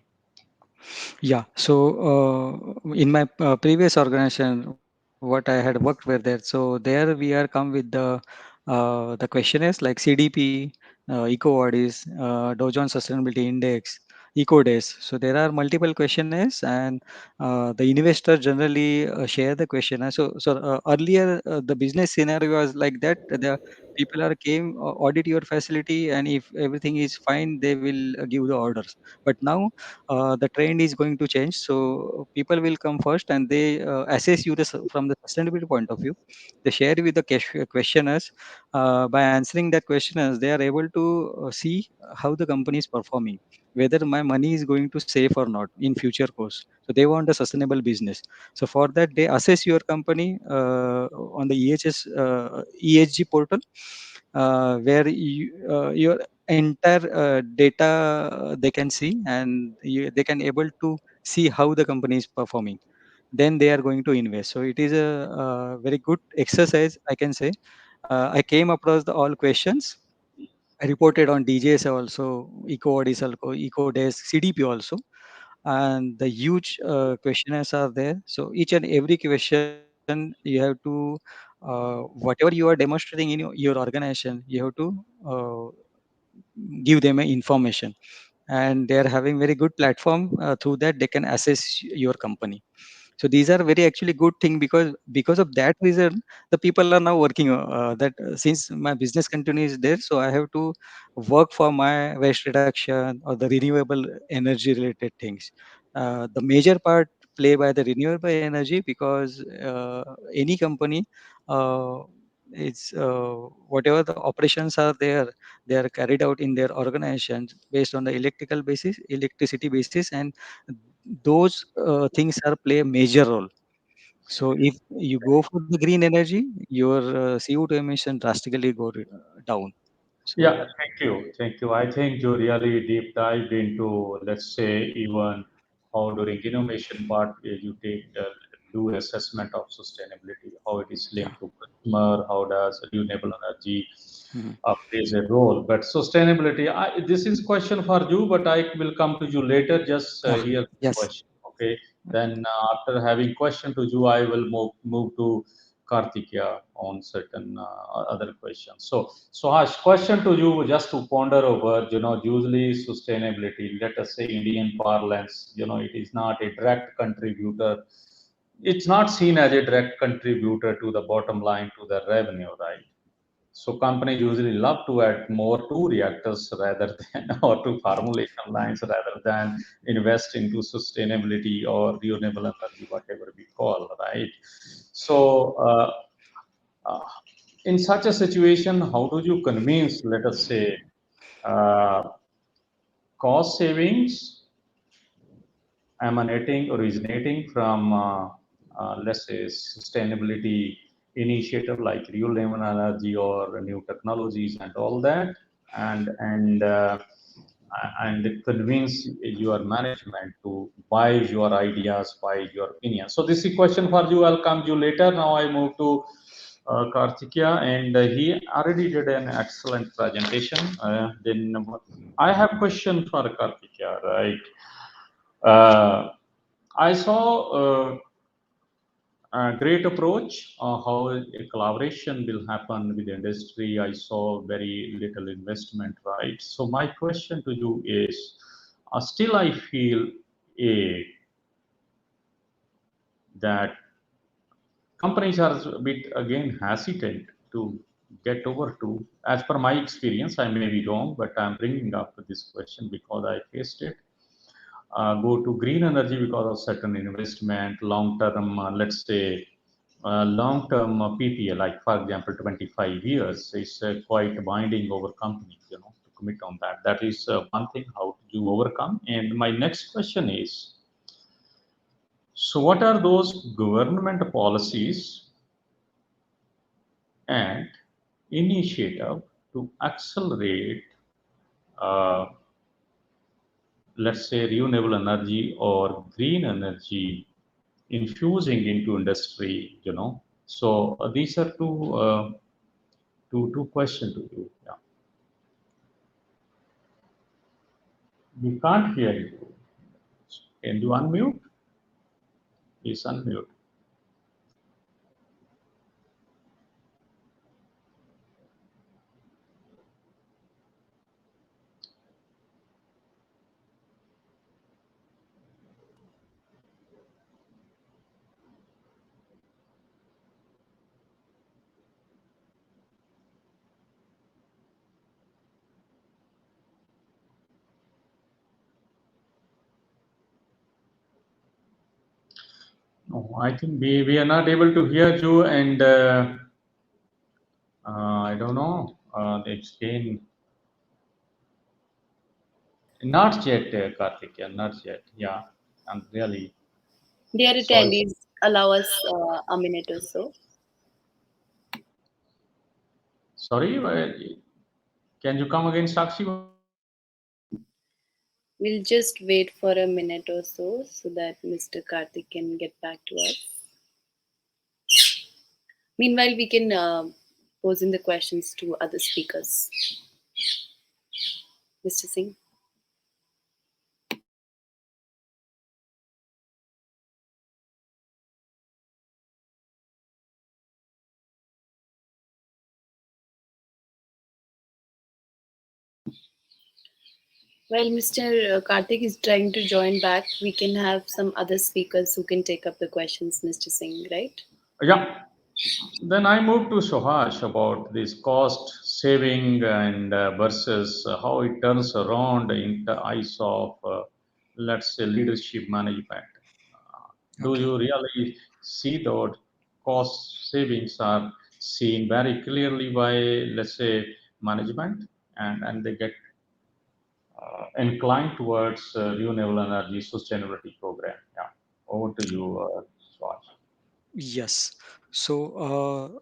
Yeah. So in my previous organization, what I had worked with there, so there we are come with the questionnaires like CDP, EcoVadis, Dow Jones Sustainability Index, EcoDays. So there are multiple questionnaires, and the investor generally share the questionnaire. So earlier the business scenario was like that. The people are came audit your facility, and if everything is fine, they will give the orders. But now the trend is going to change. So people will come first and they assess you from the sustainability point of view. They share with the questioners. By answering that questioners, they are able to see how the company is performing, whether my money is going to safe or not in future course. So they want a sustainable business. So for that, they assess your company on the ESG portal, where your entire data they can see, and they can able to see how the company is performing. Then they are going to invest. So it is a very good exercise, I can say. I came across the all questions. I reported on DJs also, EcoAudis also, EcoDesk, CDP also, and the huge questionnaires are there. So each and every question you have to, whatever you are demonstrating in your organization, you have to give them a information, and they are having very good platform. Through that they can assess your company. So these are very actually good thing, because of that reason the people are now working that since my business continues there, so I have to work for my waste reduction or the renewable energy related things. The major part play by the renewable energy, because any company, uh, it's whatever the operations are there, they are carried out in their organizations based on the electricity basis, and those things are play a major role. So if you go for the green energy, your CO2 emission drastically down. Yeah, So thank you. Thank you. I think you really deep dived into, let's say, even how during innovation part you take do assessment of sustainability, how it is yeah. linked to customer, how does renewable energy Mhm. plays a role. But sustainability, this is question for you, but I will come to you later. Just Ah, hear the yes. question, okay? Okay. Then after having question to you, I will move to Karthikeya on certain other questions. So Ash, question to you, just to ponder over. Usually sustainability, let us say Indian parlance, it is not a direct contributor. It's not seen as a direct contributor to the bottom line, to the revenue, right? So companies usually love to add more to reactors rather than, or to formulation lines rather than invest into sustainability or renewable energy, whatever we call, right? So uh, in such a situation, how do you convince, let us say, uh, cost savings originating from, let's say, sustainability initiative like renewable energy or new technologies and all that, and convince your management to buy your ideas, buy your opinion. So this is a question for you. I'll come to you later. Now I move to Karthikeya, and he already did an excellent presentation. Then I have question for Karthikeya, right? Uh, I saw a great approach how a collaboration will happen with the industry. I saw very little investment, right? So my question to you is, still I feel a, that companies are a bit again hesitant to get over to. As per my experience, I may be wrong, but I'm bringing up this question because I faced it. Go to green energy because of certain investment, long term, let's say, long term PPA, like for example, 25 years is quite binding over companies, to commit on that. That is one thing how to do overcome. And my next question is, so what are those government policies and initiative to accelerate, uh, let's say, renewable energy or green energy infusing into industry, So these are two questions to you. Yeah. We can't hear you. Can you unmute? Please unmute. No, I think we are not able to hear you, and I don't know. Explain. Not yet, Karthik. Yeah, not yet. Yeah, I'm really Dear sorry. attendees, allow us a minute or so. Sorry, can you come again, Sakshi, once again? We'll just wait for a minute or so that Mr. Karthik can get back to us. Meanwhile, we can pose in the questions to other speakers. Mr. Singh. While Mr. Karthik is trying to join back, we can have some other speakers who can take up the questions, Mr. Singh, right? Yeah. Then I moved to Sohash about this cost saving and versus how it turns around in the eyes of, let's say, leadership management. Do Okay. you really see that cost savings are seen very clearly by, let's say, management, and they get inclined towards renewable energy sustainability program? Yeah. Over to you, Swaj. Yes. So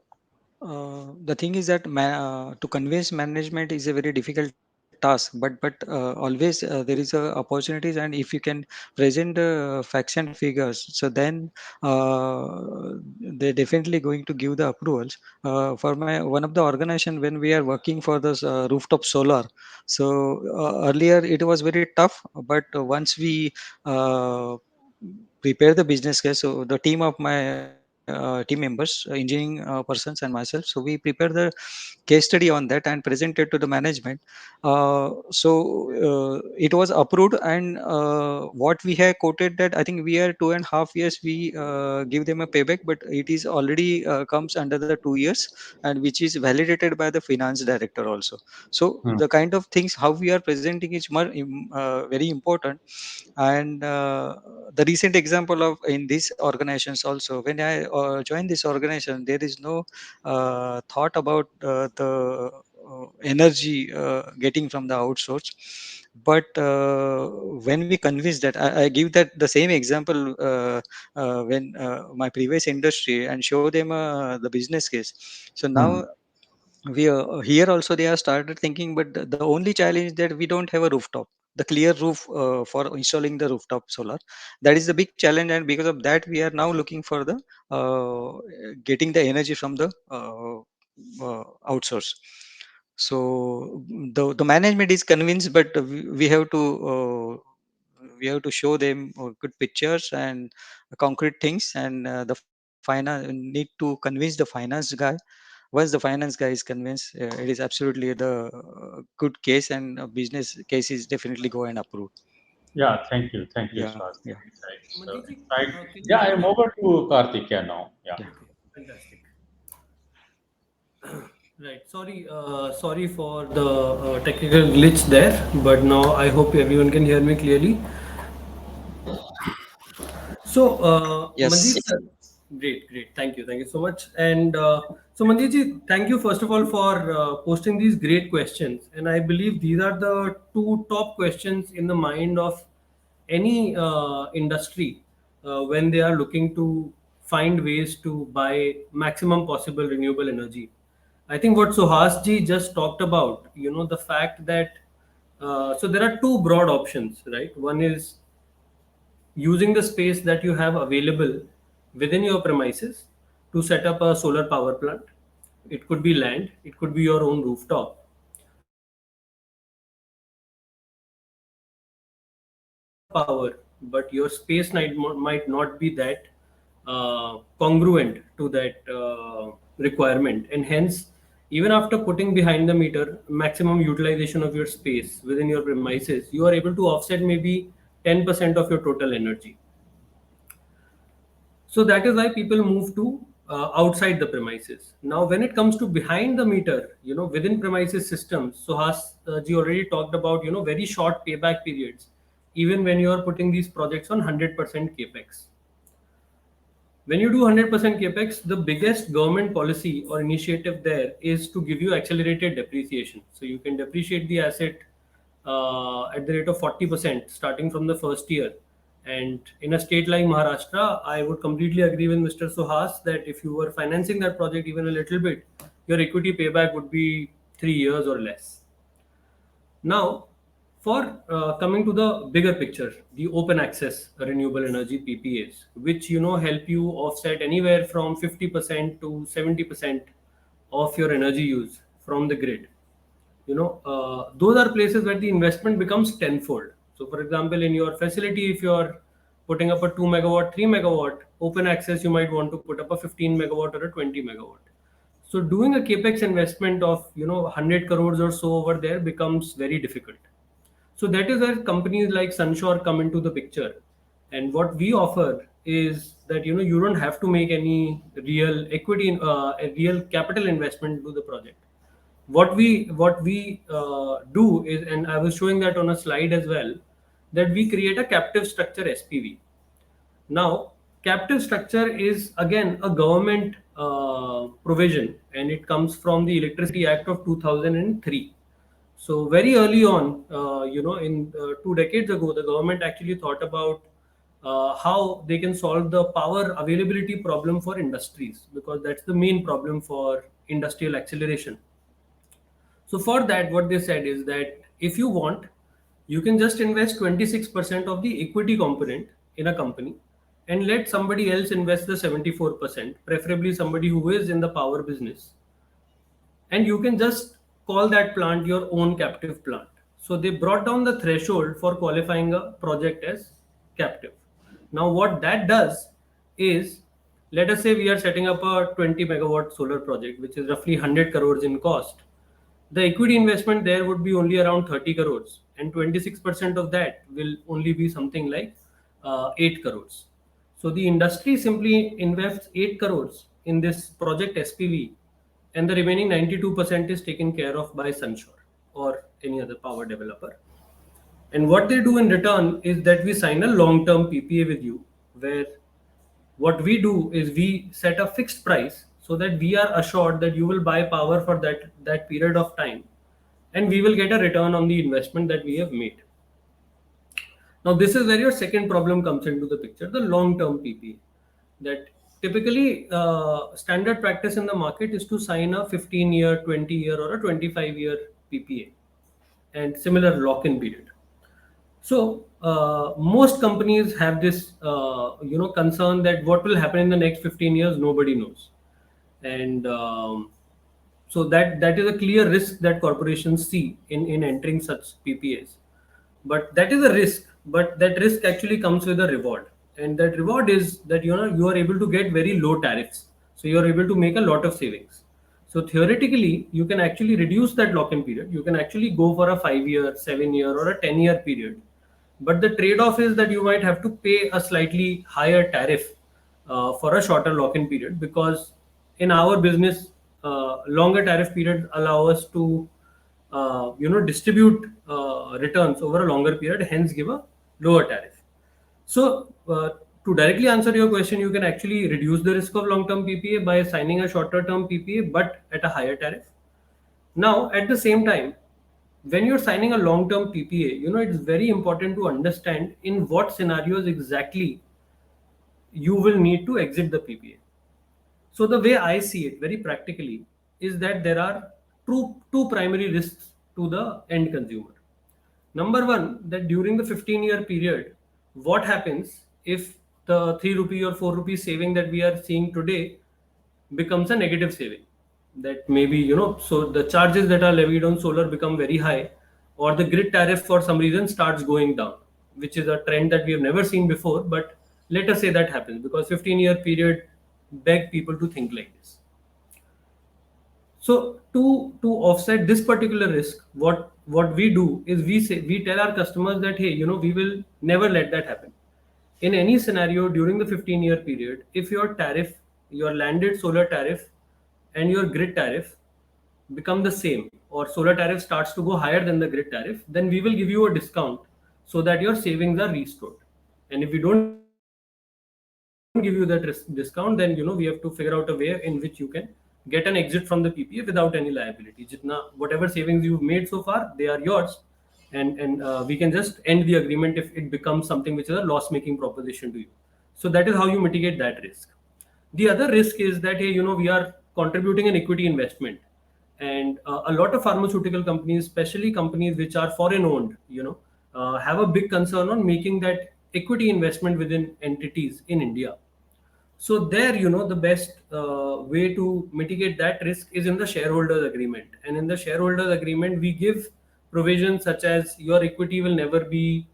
the thing is that to convince management is a very difficult task, but always there is a opportunities, and if you can present facts and figures, so then they're definitely going to give the approvals. For my one of the organization, when we are working for this rooftop solar, so earlier it was very tough, but once we uh, prepare the business case, so the team of my team members, engineering persons and myself, so we prepare the case study on that and presented to the management. It was approved, and what we have quoted, that I think we are 2.5 years we give them a payback, but it is already comes under the 2 years, and which is validated by the finance director also. So Hmm. the kind of things how we are presenting is more very important. And the recent example of in these organizations also, when I joined this organization, there is no thought about the energy getting from the outsource. But when we convince that, I give that the same example when my previous industry, and show them the business case. So Hmm. now we here also they have started thinking, but the only challenge that we don't have a rooftop, the clear roof for installing the rooftop solar. That is the big challenge, and because of that we are now looking for the getting the energy from the outsource. So the management is convinced, but we have to show them good pictures and concrete things, and the finance need to convince the finance guy. Once the finance guy is convinced, it is absolutely the good case, and business case is definitely go and approve. Yeah, thank you, Yeah, Swaj. yeah, It's Manjeet ji, insight. can you Yeah, hear I'm me? over to Karthikeya now. Yeah. yeah. Okay, fantastic. Right. Sorry for the technical glitch there, but now I hope everyone can hear me clearly. So, Yes. Manjeet sir, great. Thank you so much. And so, Manjeet ji, thank you first of all for posting these great questions. And I believe these are the two top questions in the mind of any industry when they are looking to find ways to buy maximum possible renewable energy. I think what Suhas ji just talked about, the fact that so there are two broad options, right? One is using the space that you have available within your premises to set up a solar power plant. It could be land, it could be your own rooftop, or it could be solar power but your space might not be that congruent to that requirement, and hence even after putting behind the meter maximum utilization of your space within your premises, you are able to offset maybe 10% of your total energy. So that is why people move to outside the premises. Now, when it comes to behind the meter, within premises systems, Suhas ji already talked about, very short payback periods, even when you are putting these projects on 100% capex. When you do 100% capex, the biggest government policy or initiative there is to give you accelerated depreciation. So you can depreciate the asset at the rate of 40% starting from the first year. And in a state like Maharashtra, I would completely agree with Mr. Suhas that if you were financing that project even a little bit, your equity payback would be 3 years or less. Now, for coming to the bigger picture, the open access renewable energy PPAs, which help you offset anywhere from 50% to 70% of your energy use from the grid. Those are places where the investment becomes tenfold. So, for example, in your facility, if you're putting up a 2 megawatt, 3 megawatt open access, you might want to put up a 15 megawatt or a 20 megawatt. So doing a capex investment of 100 crores or so over there becomes very difficult. So that is where companies like Sunshore come into the picture. And what we offer is that you don't have to make any real equity, a real capital investment into the project. What we do is, and I was showing that on a slide as well, that we create a captive structure SPV. Now, captive structure is again a government provision, and it comes from the Electricity Act of 2003. So very early on, in 2 decades ago, the government actually thought about how they can solve the power availability problem for industries, because that's the main problem for industrial acceleration. So for that, what they said is that if you want, you can just invest 26% of the equity component in a company and let somebody else invest the 74%, preferably somebody who is in the power business. And you can just call that plant your own captive plant. So they brought down the threshold for qualifying a project as captive. Now, what that does is, let us say we are setting up a 20 megawatt solar project, which is roughly 100 crores in cost. The equity investment there would be only around 30 crores, and 26% of that will only be something like 8 crores. So the industry simply invests 8 crores in this project SPV, and the remaining 92% is taken care of by Sunshore or any other power developer. And what they do in return is that we sign a long term PPA with you, where what we do is we set a fixed price so that we are assured that you will buy power for that period of time, and we will get a return on the investment that we have made. Now, this is where your second problem comes into the picture, the long term PPA. That typically standard practice in the market is to sign a 15-year, 20-year, or a 25-year PPA and similar lock in period. So most companies have this concern that what will happen in the next 15 years nobody knows, and so that is a clear risk that corporations see in entering such PPAs. But that is a risk, but that risk actually comes with a reward, and that reward is that you are able to get very low tariffs, so you are able to make a lot of savings. So theoretically, you can actually reduce that lock-in period. You can actually go for a 5-year, 7-year, or a 10-year period. But the trade-off is that you might have to pay a slightly higher tariff for a shorter lock-in period, because in our business, longer tariff periods allow us to distribute returns over a longer period, hence give a lower tariff. So to directly answer your question, you can actually reduce the risk of long-term PPA by signing a shorter-term PPA, but at a higher tariff. Now, at the same time, when you're signing a long-term PPA, it's very important to understand in what scenarios exactly you will need to exit the PPA. So the way I see it very practically is that there are two primary risks to the end consumer. Number one, that during the 15-year period, what happens if the 3 rupee or 4 rupee saving that we are seeing today becomes a negative saving? That maybe, so the charges that are levied on solar become very high, or the grid tariff for some reason starts going down. which is a trend that we have never seen before. But let us say that happens because 15-year period beg people to think like this. So to offset this particular risk, what we do is we tell our customers that, hey, we will never let that happen. In any scenario during the 15-year period, if your tariff, your landed solar tariff and your grid tariff become the same, or solar tariff starts to go higher than the grid tariff, then we will give you a discount so that your savings are restored. And if we don't give you that discount, then we have to figure out a way in which you can get an exit from the PPA without any liability. Jitna, whatever savings you've made so far, they are yours, and we can just end the agreement if it becomes something which is a loss-making proposition to you. So that is how you mitigate that risk. The other risk is that, hey, we are contributing an equity investment, and a lot of pharmaceutical companies, especially companies which are foreign owned, have a big concern on making that equity investment within entities in India. So there, the best way to mitigate that risk is in the shareholders agreement. And in the shareholders agreement, we give provisions such as your equity will never be,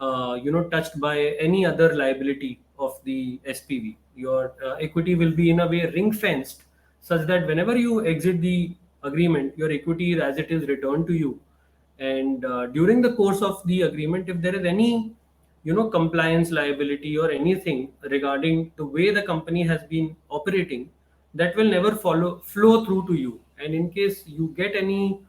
touched by any other liability of the SPV. Your equity will be in a way ring fenced, such that whenever you exit the agreement, your equity is as it is returned to you. And during the course of the agreement, if there is any compliance liability or anything regarding the way the company has been operating, that will never flow through to you. And in case you get any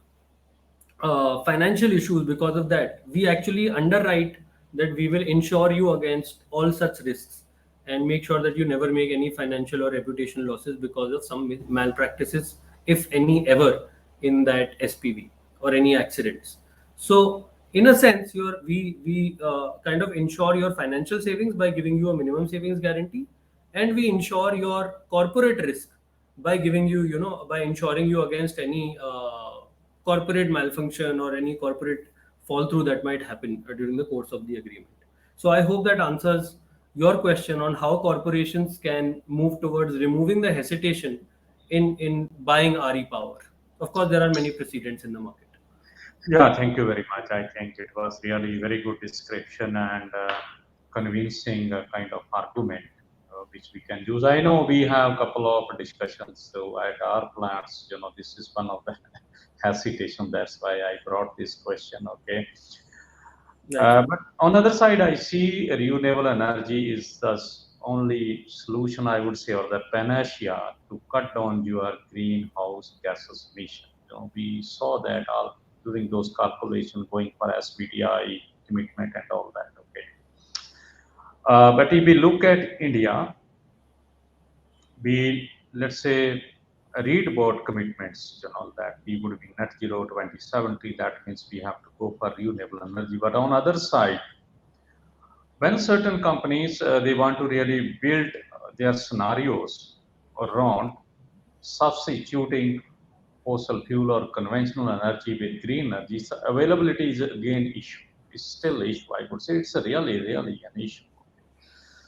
financial issues because of that, we actually underwrite that we will insure you against all such risks and make sure that you never make any financial or reputational losses because of some malpractices, if any ever, in that SPV or any accidents. So in a sense, we kind of insure your financial savings by giving you a minimum savings guarantee, and we insure your corporate risk by giving you, by insuring you against any corporate malfunction or any corporate fall through that might happen during the course of the agreement. So I hope that answers your question on how corporations can move towards removing the hesitation in buying RE power. Of course, there are many precedents in the market. Yeah, thank you very much. I think it was really very good description and convincing kind of argument which we can use. I know we have a couple of discussions. So at our plants, this is one of the hesitation. That's why I brought this question. Okay. But on the other side, I see renewable energy is the only solution, I would say, or the panacea to cut down your greenhouse gases emission. We saw that all during those calculations going for SBTI commitment and all that. Okay. But if we look at India, we, let's say, read about commitments, that we would be net zero 2070. That means we have to go for renewable energy. But on the other side, when certain companies they want to really build their scenarios around substituting fossil fuel or conventional energy with green energy, so availability is again issue. It's still issue. I would say it's a really an issue.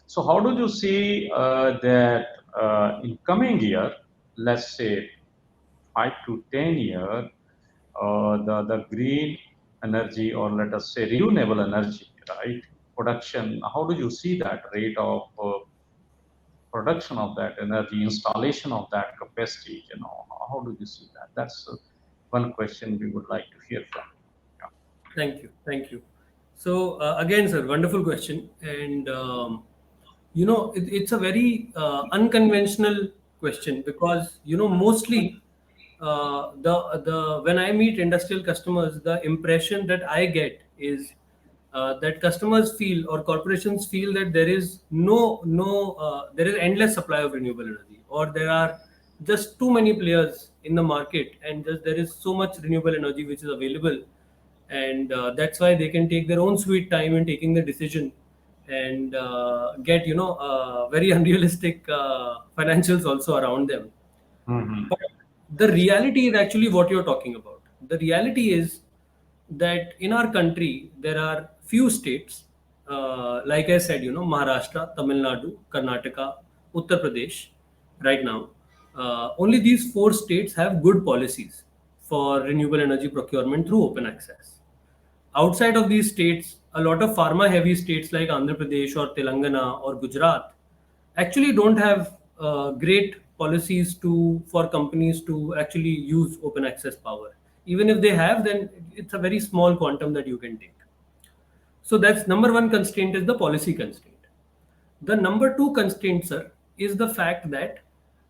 So how do you see that in coming year, let's say 5 to 10 year, the green energy, or let us say renewable energy, right? Production. How do you see that rate of production of that energy, installation of that capacity? How do you see that? That's one question we would like to hear from you. Thank you. So again, sir, wonderful question, and it's a very unconventional question because mostly the when I meet industrial customers, the impression that I get is that customers feel or corporations feel that there is there is endless supply of renewable energy, or there are just too many players in the market, and just there is so much renewable energy which is available, and that's why they can take their own sweet time in taking the decision and get very unrealistic financials also around them. Mm-hmm. But the reality is actually what you're talking about. The reality is that in our country there are few states, like I said, Maharashtra, Tamil Nadu, Karnataka, Uttar Pradesh. Right now, only these four states have good policies for renewable energy procurement through open access. outside of these states, a lot of pharma heavy states like Andhra Pradesh or Telangana or Gujarat actually don't have great policies to for companies to actually use open access power. Even if they have, then it's a very small quantum that you can take. So that's number one constraint is the policy constraint. The number two constraint, sir, is the fact that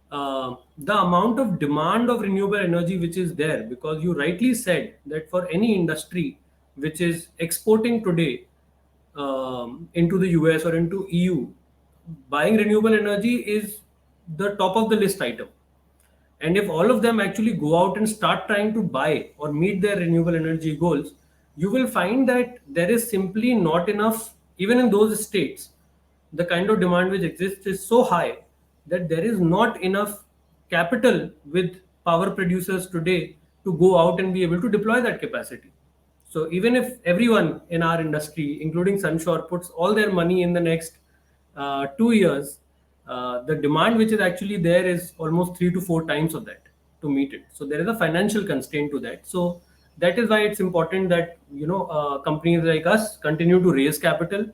the amount of demand of renewable energy which is there, because you rightly said that for any industry which is exporting today into the US or into EU, buying renewable energy is the top of the list item. And if all of them actually go out and start trying to buy or meet their renewable energy goals, you will find that there is simply not enough, even in those states, the kind of demand which exists is so high that there is not enough capital with power producers today to go out and be able to deploy that capacity. So even if everyone in our industry, including Sunshore, puts all their money in the next 2 years, the demand which is actually there is almost 3 to 4 times of that to meet it. So there is a financial constraint to that. So that is why it's important that companies like us continue to raise capital.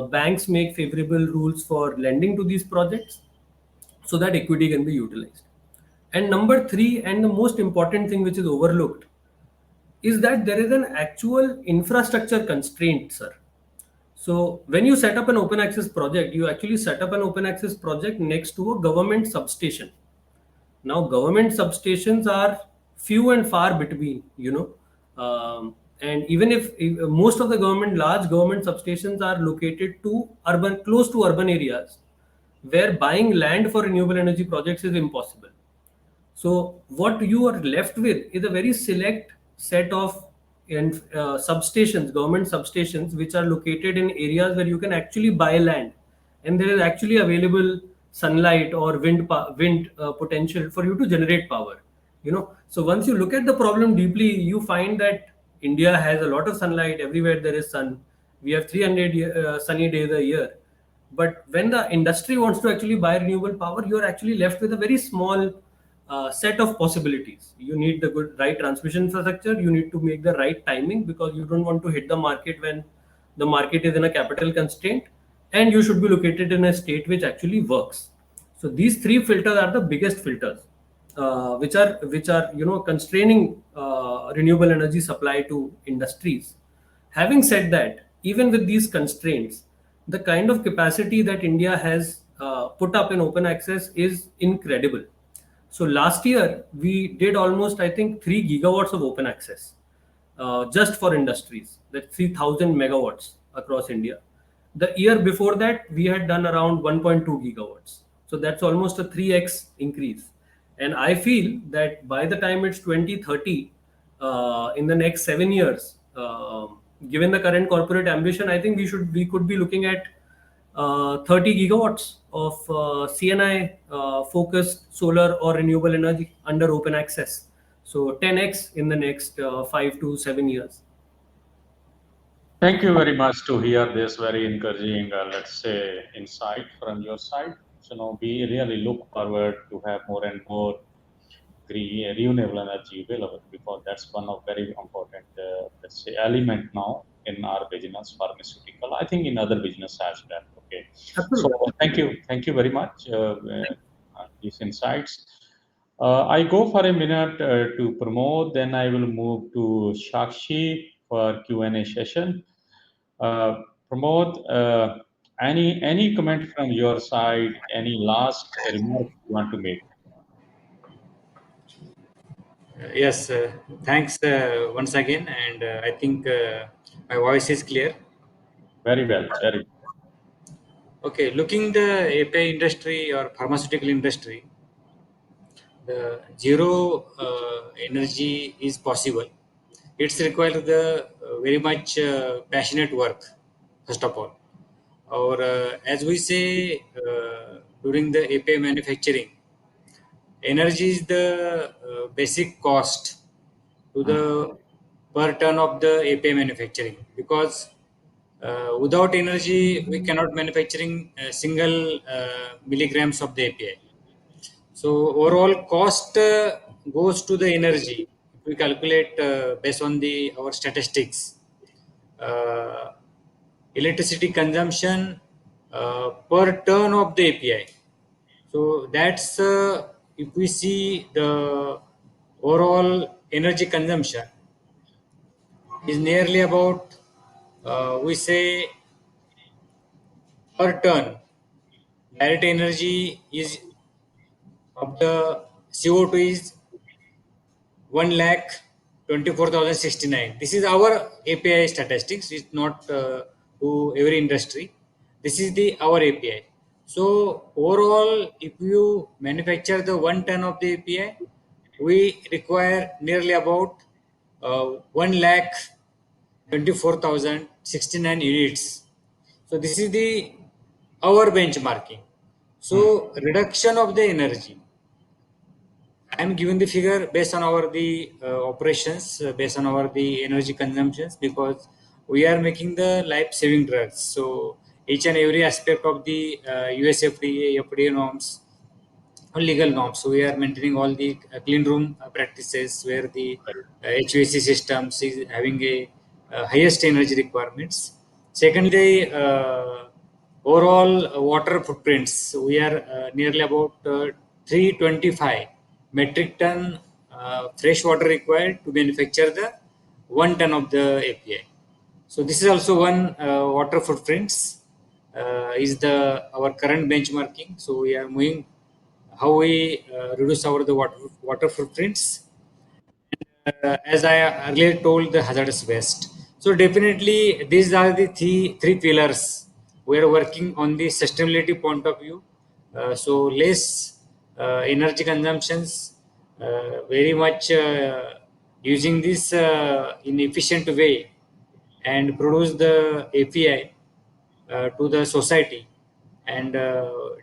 Banks make favorable rules for lending to these projects so that equity can be utilized. And number three, and the most important thing which is overlooked, is that there is an actual infrastructure constraint, sir. So when you set up an open access project, you actually set up an open access project next to a government substation. Now, government substations are few and far between. And even if most of the large government substations are located to close to urban areas, where buying land for renewable energy projects is impossible. So what you are left with is a very select set of substations, government substations, which are located in areas where you can actually buy land, and there is actually available sunlight or wind potential for you to generate power. So once you look at the problem deeply, you find that India has a lot of sunlight everywhere. There is sun. We have 300 sunny days a year. But when the industry wants to actually buy renewable power, you are actually left with a very small set of possibilities. You need the good right transmission infrastructure. You need to make the right timing, because you don't want to hit the market when the market is in a capital constraint, and you should be located in a state which actually works. So these three filters are the biggest filters, which are constraining renewable energy supply to industries. Having said that, even with these constraints, the kind of capacity that India has put up in open access is incredible. So last year we did almost, I think, 3 gigawatts of open access just for industries. That's 3,000 megawatts across India. The year before that, we had done around 1.2 gigawatts. So that's almost a 3x increase. And I feel that by the time it's 2030, in the next 7 years, given the current corporate ambition, I think we could be looking at 30 gigawatts of CNI focused solar or renewable energy under open access. So 10x in the next 5 to 7 years. Thank you very much to hear this very encouraging, let's say, insight from your side. So now we really look forward to have more and more renewable energy available, because that's one of very important, let's say, element now in our business, pharmaceutical. I think in other business as well. Okay, so Absolutely. thank you very much these insights. I go for a minute to promote, then I will move to Shakshi for Q&A session. Uh, Pramod, any comment from your side? Any last remark you want to make? Yes, thanks once again, and I think my voice is clear. Very well, very. Okay, looking the API industry or pharmaceutical industry, the zero energy is possible. It's required the very much passionate work, first of all. Or as we say during the API manufacturing, energy is the basic cost to the per ton of the API manufacturing, because without energy we cannot manufacturing a single milligrams of the API. So overall cost goes to the energy. If we calculate based on the our statistics, uh, electricity consumption per ton of the API. So that's if we see the overall energy consumption is nearly about we say per ton direct energy is of the CO2 is 1,24,069. This is our API statistics. It's not to every industry. This is the our API. So overall, if you manufacture the 1 ton of the API, we require nearly about 1,24,069 units. So this is the our benchmarking. Hmm. So reduction of the energy I am given the figure based on our the operations, based on our the energy consumptions because we are making the life saving drugs. So each and every aspect of the US FDA norms or legal norms. So we are maintaining all the clean room practices where the HVAC systems is having a highest energy requirements. Secondly, overall water footprints. We are nearly about 325 metric ton fresh water required to manufacture the 1 ton of the API. So this is also one water footprints is the our current benchmarking. So we are moving how we reduce our the water footprints as I earlier told, the hazardous waste. So definitely, these are the three pillars we are working on the sustainability point of view. So less energy consumptions, very much using this in efficient way, and produce the API to the society, and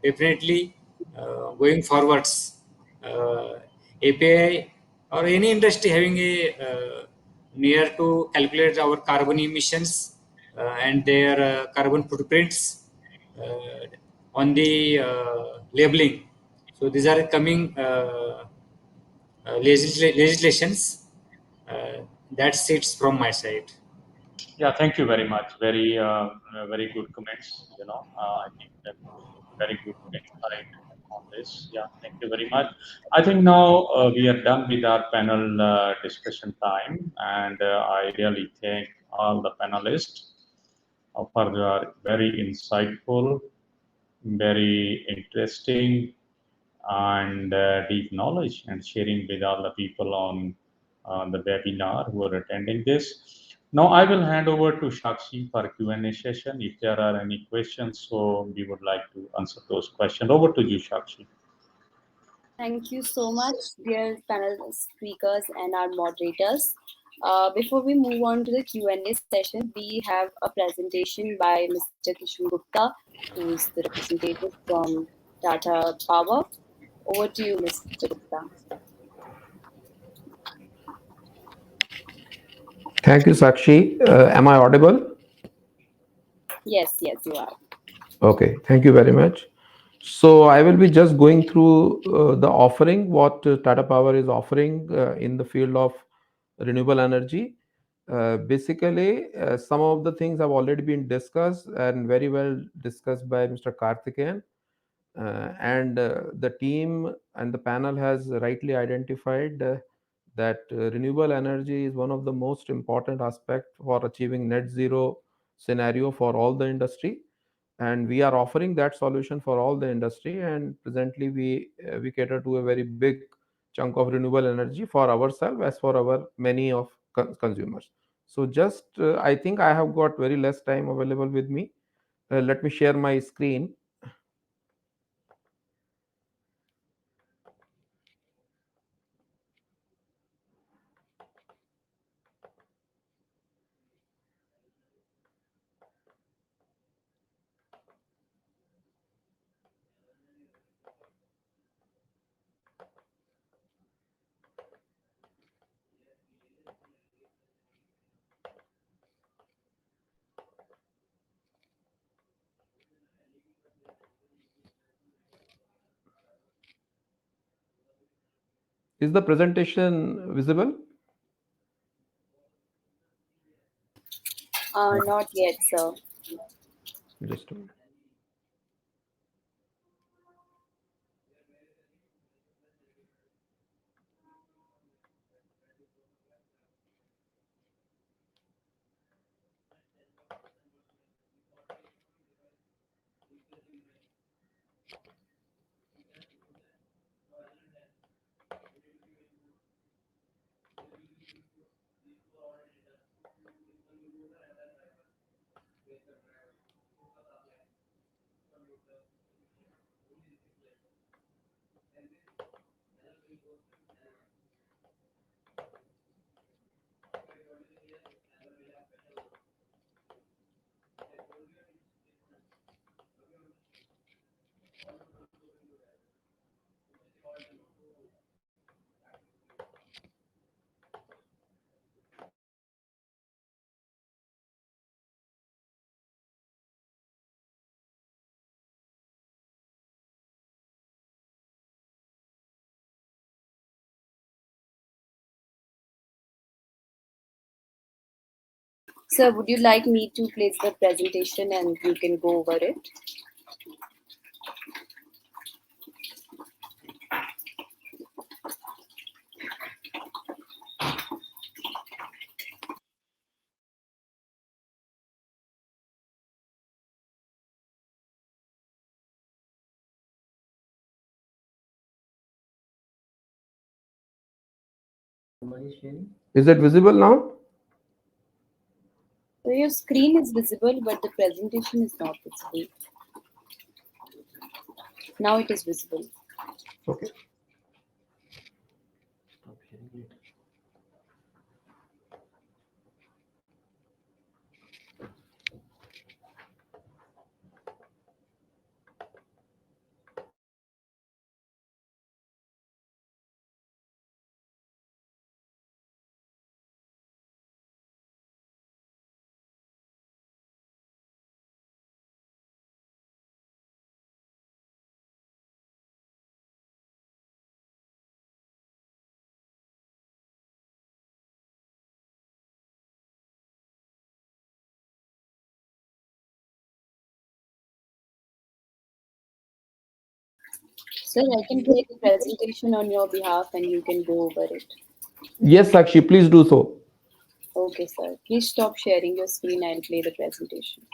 definitely going forwards. API or any industry having a near to calculate our carbon emissions and their carbon footprints on the labeling. So these are coming legislations that sits from my side. Yeah, thank you very much. Very good comments. I think that very good insight on this. Yeah, thank you very much. I think now we are done with our panel discussion time, and I really thank all the panelists for their very insightful, very interesting, and deep knowledge and sharing with all the people on the webinar who are attending this. Now I will hand over to Shakshi for Q&A session. If there are any questions, so we would like to answer those questions. Over to you, Shakshi. Thank you so much, dear panel speakers and our moderators. Before we move on to the Q&A session, we have a presentation by Mr. Kishan Gupta, who is the representative from Tata Power. Over to you, Mr. Gupta. Thank you, Sakshi. Am I audible? Yes, yes, you are. Okay, thank you very much. So I will be just going through the offering, what Tata Power is offering in the field of renewable energy. Basically, some of the things have already been discussed and very well discussed by Mr. Karthikeyan. And the team and the panel has rightly identified that renewable energy is one of the most important aspect for achieving net zero scenario for all the industry, and we are offering that solution for all the industry. And presently we cater to a very big chunk of renewable energy for ourselves as for our many of consumers. So just I think I have got very less time available with me. Let me share my screen. Is the presentation visible? Not yet, sir. Just a minute. Sir, would you like me to place the presentation and you can go over it? Is it visible now? So your screen is visible, but the presentation is not visible. Now it is visible. Okay. Sir, I can play the presentation on your behalf and you can go over it. Yes, Sakshi, please do so. Okay, sir. Please stop sharing your screen. I'll play the presentation.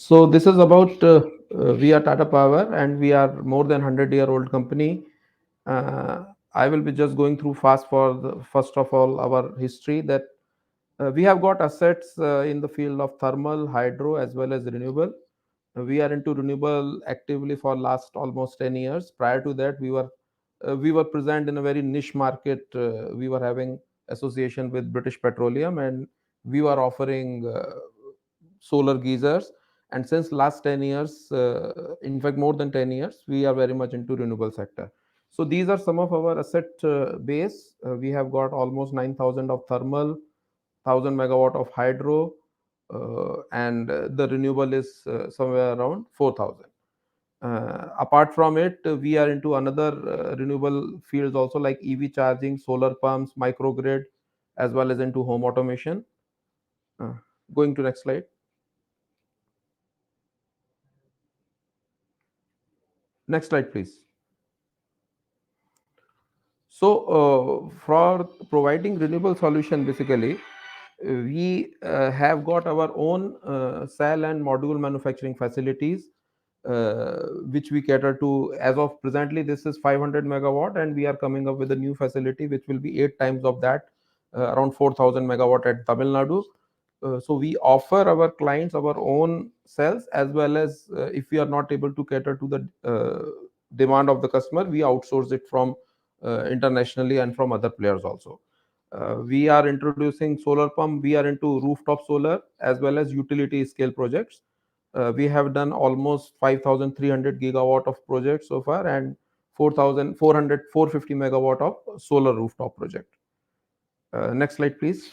So this is about we are Tata Power and we are more than 100-year-old company. I will be just going through fast for the first of all our history that we have got assets in the field of thermal, hydro as well as renewable. We are into renewable actively for last almost 10 years. Prior to that, we were present in a very niche market. We were having association with British Petroleum and we were offering solar geysers. And since last 10 years, in fact more than 10 years, we are very much into renewable sector. So these are some of our asset base. We have got almost 9,000 of thermal, 1,000 megawatt of hydro, and the renewable is somewhere around 4,000. Apart from it, we are into another renewable fields also like EV charging, solar pumps, microgrid, as well as into home automation. Uh, Going to next slide. Next slide, please. So, for providing renewable solution, basically, we have got our own cell and module manufacturing facilities, which we cater to. As of presently, this is 500 megawatt, and we are coming up with a new facility which will be 8 times of that, around 4,000 megawatt at Tamil Nadu. So we offer our clients our own cells as well as if we are not able to cater to the demand of the customer, we outsource it from internationally and from other players also. We are introducing solar pump. We are into rooftop solar as well as utility scale projects. We have done almost 5,300 gigawatt of projects so far, and 450 megawatt of solar rooftop project. Next slide, please.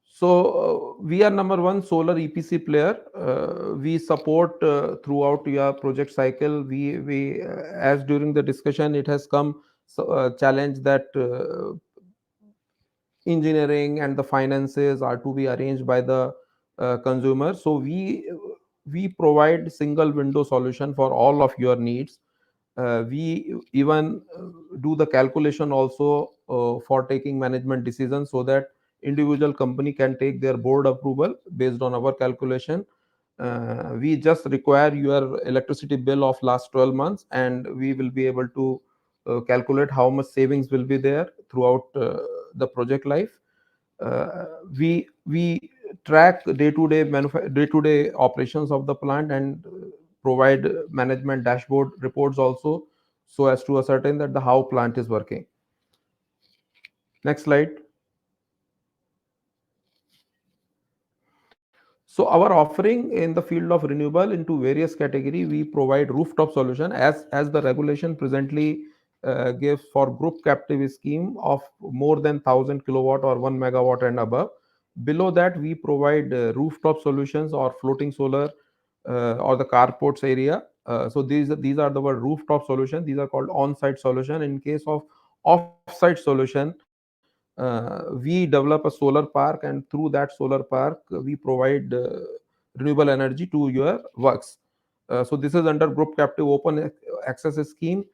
So we are number one solar EPC player. We support throughout your project cycle. As during the discussion, it has come challenge that engineering and the finances are to be arranged by the consumer. So we provide single window solution for all of your needs. We even do the calculation also for taking management decisions, so that individual company can take their board approval based on our calculation. We just require your electricity bill of last 12 months, and we will be able to calculate how much savings will be there throughout the project life. We track day-to-day operations of the plant, and provide management dashboard reports also, so as to ascertain that the how plant is working. Next slide. So our offering in the field of renewable into various category, we provide rooftop solution as the regulation presently gives for group captive scheme of more than 1000 kilowatt or 1 megawatt and above. Below that, we provide rooftop solutions or floating solar or the carports area. So these are the word rooftop solution. These are called on-site solution. In case of off-site solution, we develop a solar park, and through that solar park we provide renewable energy to your works. So this is under group captive open access scheme.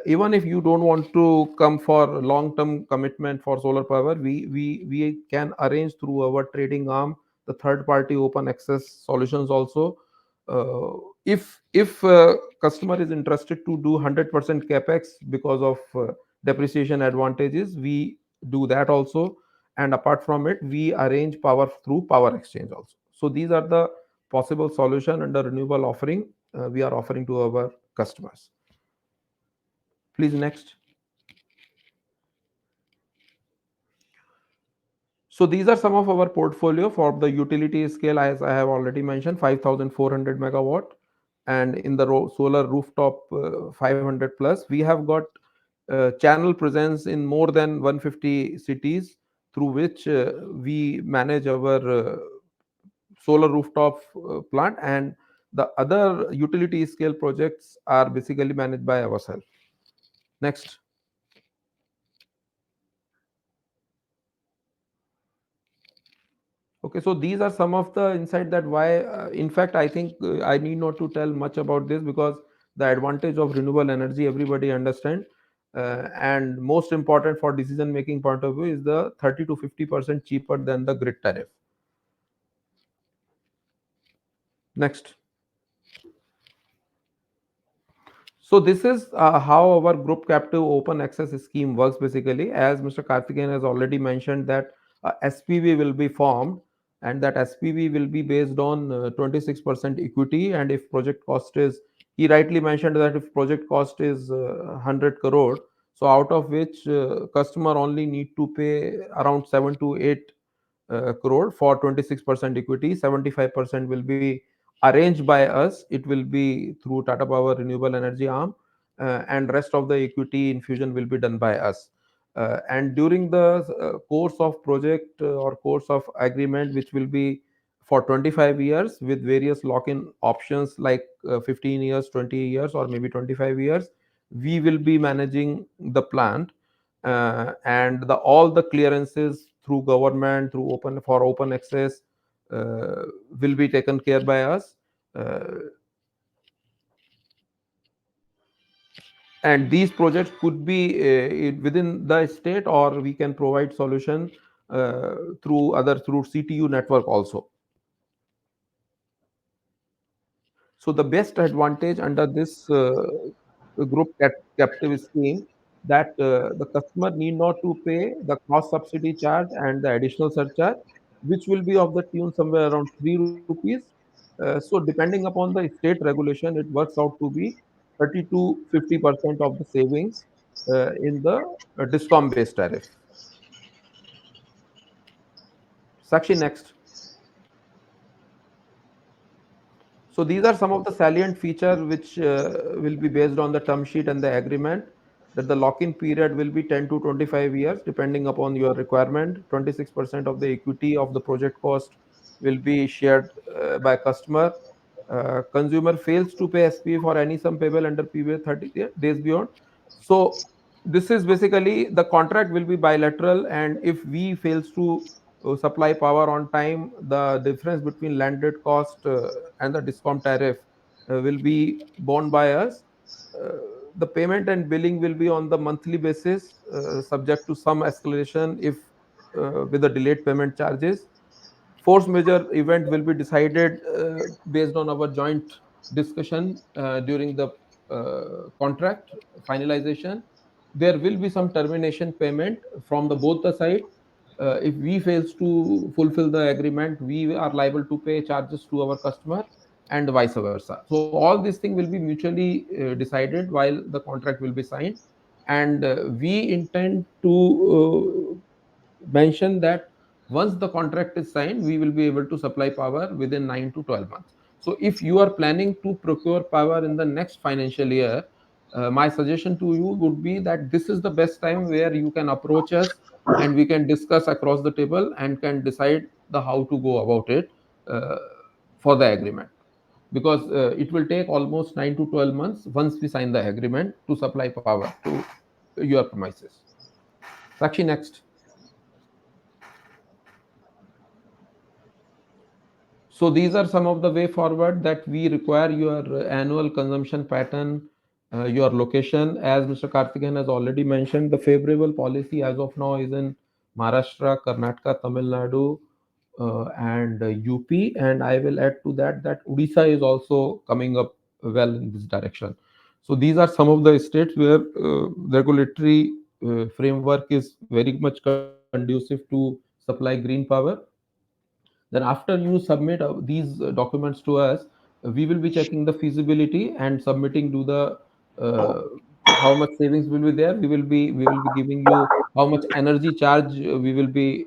Even if you don't want to come for long term commitment for solar power, we can arrange through our trading arm the third party open access solutions also. If customer is interested to do 100% capex because of depreciation advantages, we do that also. And apart from it, we arrange power through power exchange also. So these are the possible solution under renewable offering we are offering to our customers. Please next. So these are some of our portfolio for the utility scale, as I have already mentioned, 5400 megawatt, and in the solar rooftop 500 plus. We have got channel presence in more than 150 cities, through which we manage our solar rooftop plant, and the other utility scale projects are basically managed by ourselves. Next. Okay, so these are some of the insight that why, in fact, I think I need not to tell much about this, because the advantage of renewable energy everybody understand, and most important for decision making point of view is the 30 to 50% cheaper than the grid tariff. Next. So this is how our group captive open access scheme works basically. As Mr. Karthikeyan has already mentioned that SPV will be formed, and that SPV will be based on 26% equity, and if project cost is, he rightly mentioned that if project cost is 100 crore, so out of which customer only need to pay around 7 to 8 crore for 26% equity. 75% will be arranged by us. It will be through Tata Power renewable energy arm, and rest of the equity infusion will be done by us. And during the course of project or course of agreement, which will be for 25 years with various lock-in options like 15 years, 20 years, or maybe 25 years, we will be managing the plant, and all the clearances through government, through open access, uh, will be taken care by us. Uh, and these projects could be within the state, or we can provide solution through CTU network also. So the best advantage under this captive scheme, that the customer need not to pay the cost subsidy charge and the additional surcharge, which will be of the tune somewhere around 3 rupees. So depending upon the state regulation, it works out to be 30 to 50% of the savings in the discom based tariff. Sakshi, next. So these are some of the salient features which will be based on the term sheet and the agreement, that the lock-in period will be 10 to 25 years depending upon your requirement. 26% of the equity of the project cost will be shared by customer. Consumer fails to pay SPA for any sum payable under period 30 days beyond. So this is basically the contract will be bilateral, and if we fails to supply power on time, the difference between landed cost and the discount tariff will be borne by us. Uh, the payment and billing will be on the monthly basis, subject to some escalation if with the delayed payment charges. Force major event will be decided based on our joint discussion during the contract finalization. There will be some termination payment from the both the side. If we fails to fulfill the agreement, we are liable to pay charges to our customer and vice versa. So all these things will be mutually decided while the contract will be signed. And we intend to mention that once the contract is signed, we will be able to supply power within 9 to 12 months. So if you are planning to procure power in the next financial year, my suggestion to you would be that this is the best time where you can approach us and we can discuss across the table and can decide the how to go about it uh, for the agreement, because it will take almost 9 to 12 months once we sign the agreement to supply power to your premises. Sakshi, next. So these are some of the way forward that we require your annual consumption pattern, your location. As Mr. Karthikeyan has already mentioned, the favorable policy as of now is in Maharashtra, Karnataka, Tamil Nadu, and UP. And I will add to that that Odisha is also coming up well in this direction. So these are some of the states where regulatory framework is very much conducive to supply green power. Then after you submit these documents to us, we will be checking the feasibility and submitting to the uh, how much savings will be there. We will be giving you how much energy charge we will be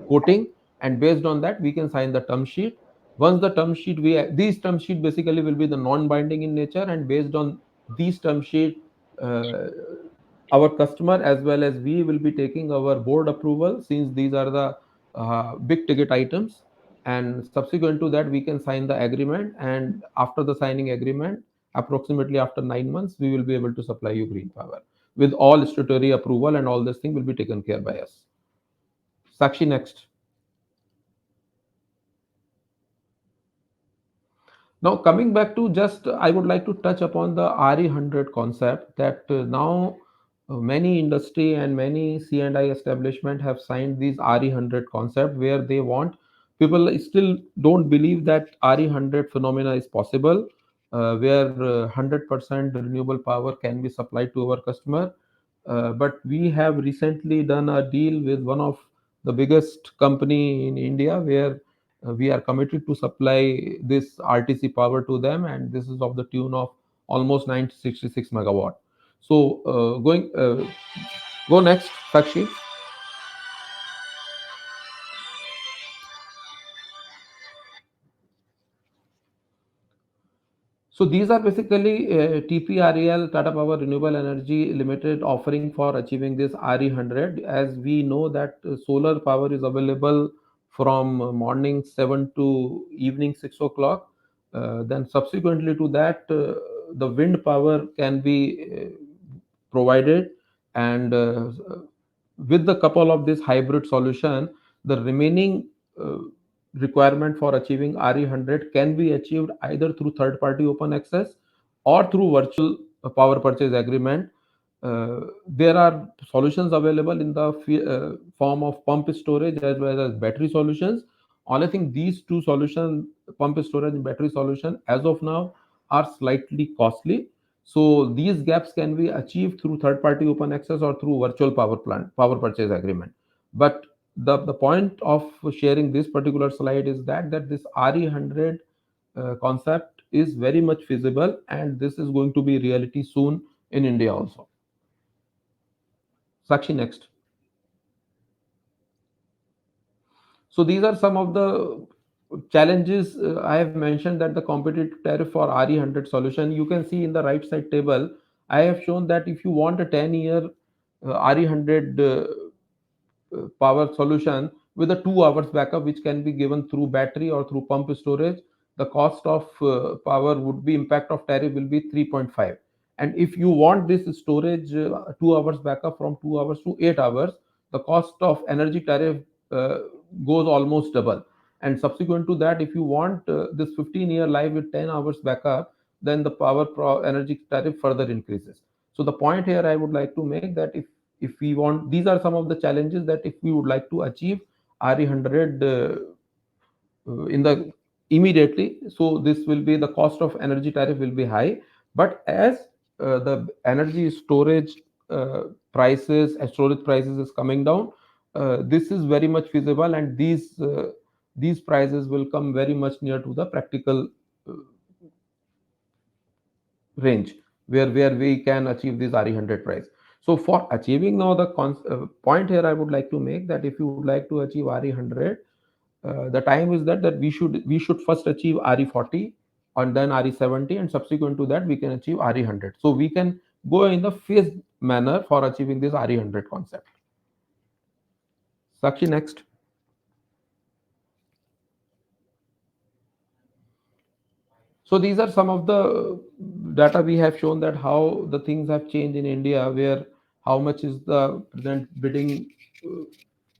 quoting, and based on that we can sign the term sheet. Once the term sheet we these term sheet basically will be the non binding in nature, and based on these term sheet, uh, our customer as well as we will be taking our board approval, since these are the big ticket items. And subsequent to that we can sign the agreement, and after the signing agreement, approximately after 9 months, we will be able to supply you green power with all statutory approval, and all this thing will be taken care by us. Sakshi, next. Now, coming back to just, I would like to touch upon the RE100 concept that now many industry and many C&I establishment have signed these RE100 concept, where they want, people still don't believe that RE100 phenomena is possible, where 100% renewable power can be supplied to our customer. But we have recently done a deal with one of the biggest company in India, where we are committed to supply this RTC power to them, and this is of the tune of almost 966 megawatt. So going go next, Sakshi. So these are basically TPREL, Tata Power Renewable Energy Limited, offering for achieving this RE100. As we know that solar power is available from morning 7 to evening 6 o'clock. Then subsequently to that, the wind power can be provided, and with the couple of this hybrid solution, the remaining uh, requirement for achieving RE100 can be achieved either through third party open access or through virtual power purchase agreement. There are solutions available in the form of pump storage as well as battery solutions. Only thing, these two solutions, pump storage and battery solution, as of now are slightly costly. So these gaps can be achieved through third party open access or through virtual power plant power purchase agreement. But the point of sharing this particular slide is that this RE100 concept is very much feasible, and this is going to be reality soon in India also. Sakshi, next. So these are some of the challenges, I have mentioned that the competitive tariff for RE100 solution, you can see in the right side table, I have shown that if you want a 10-year RE100 power solution with a 2 hours backup, which can be given through battery or through pump storage, the cost of power would be, impact of tariff will be 3.5. And if you want this storage 2 hours backup from 2 hours to 8 hours, the cost of energy tariff uh, goes almost double. And subsequent to that, if you want this 15-year life with 10 hours backup, then the energy tariff further increases. So the point here I would like to make that if we want, these are some of the challenges that if we would like to achieve RE100 in the immediately, so this will be, the cost of energy tariff will be high. But as the energy storage storage prices is coming down, this is very much feasible, and these prices will come very much near to the practical uh, range where we can achieve this RE100 price. So for achieving now, the point here I would like to make that if you would like to achieve RE100, the time is that we should first achieve RE40 and then RE70, and subsequent to that we can achieve RE100. So we can go in the phased manner for achieving this RE100 concept. Sakshi, next. So these are some of the data we have shown that how the things have changed in India, where how much is the present bidding uh,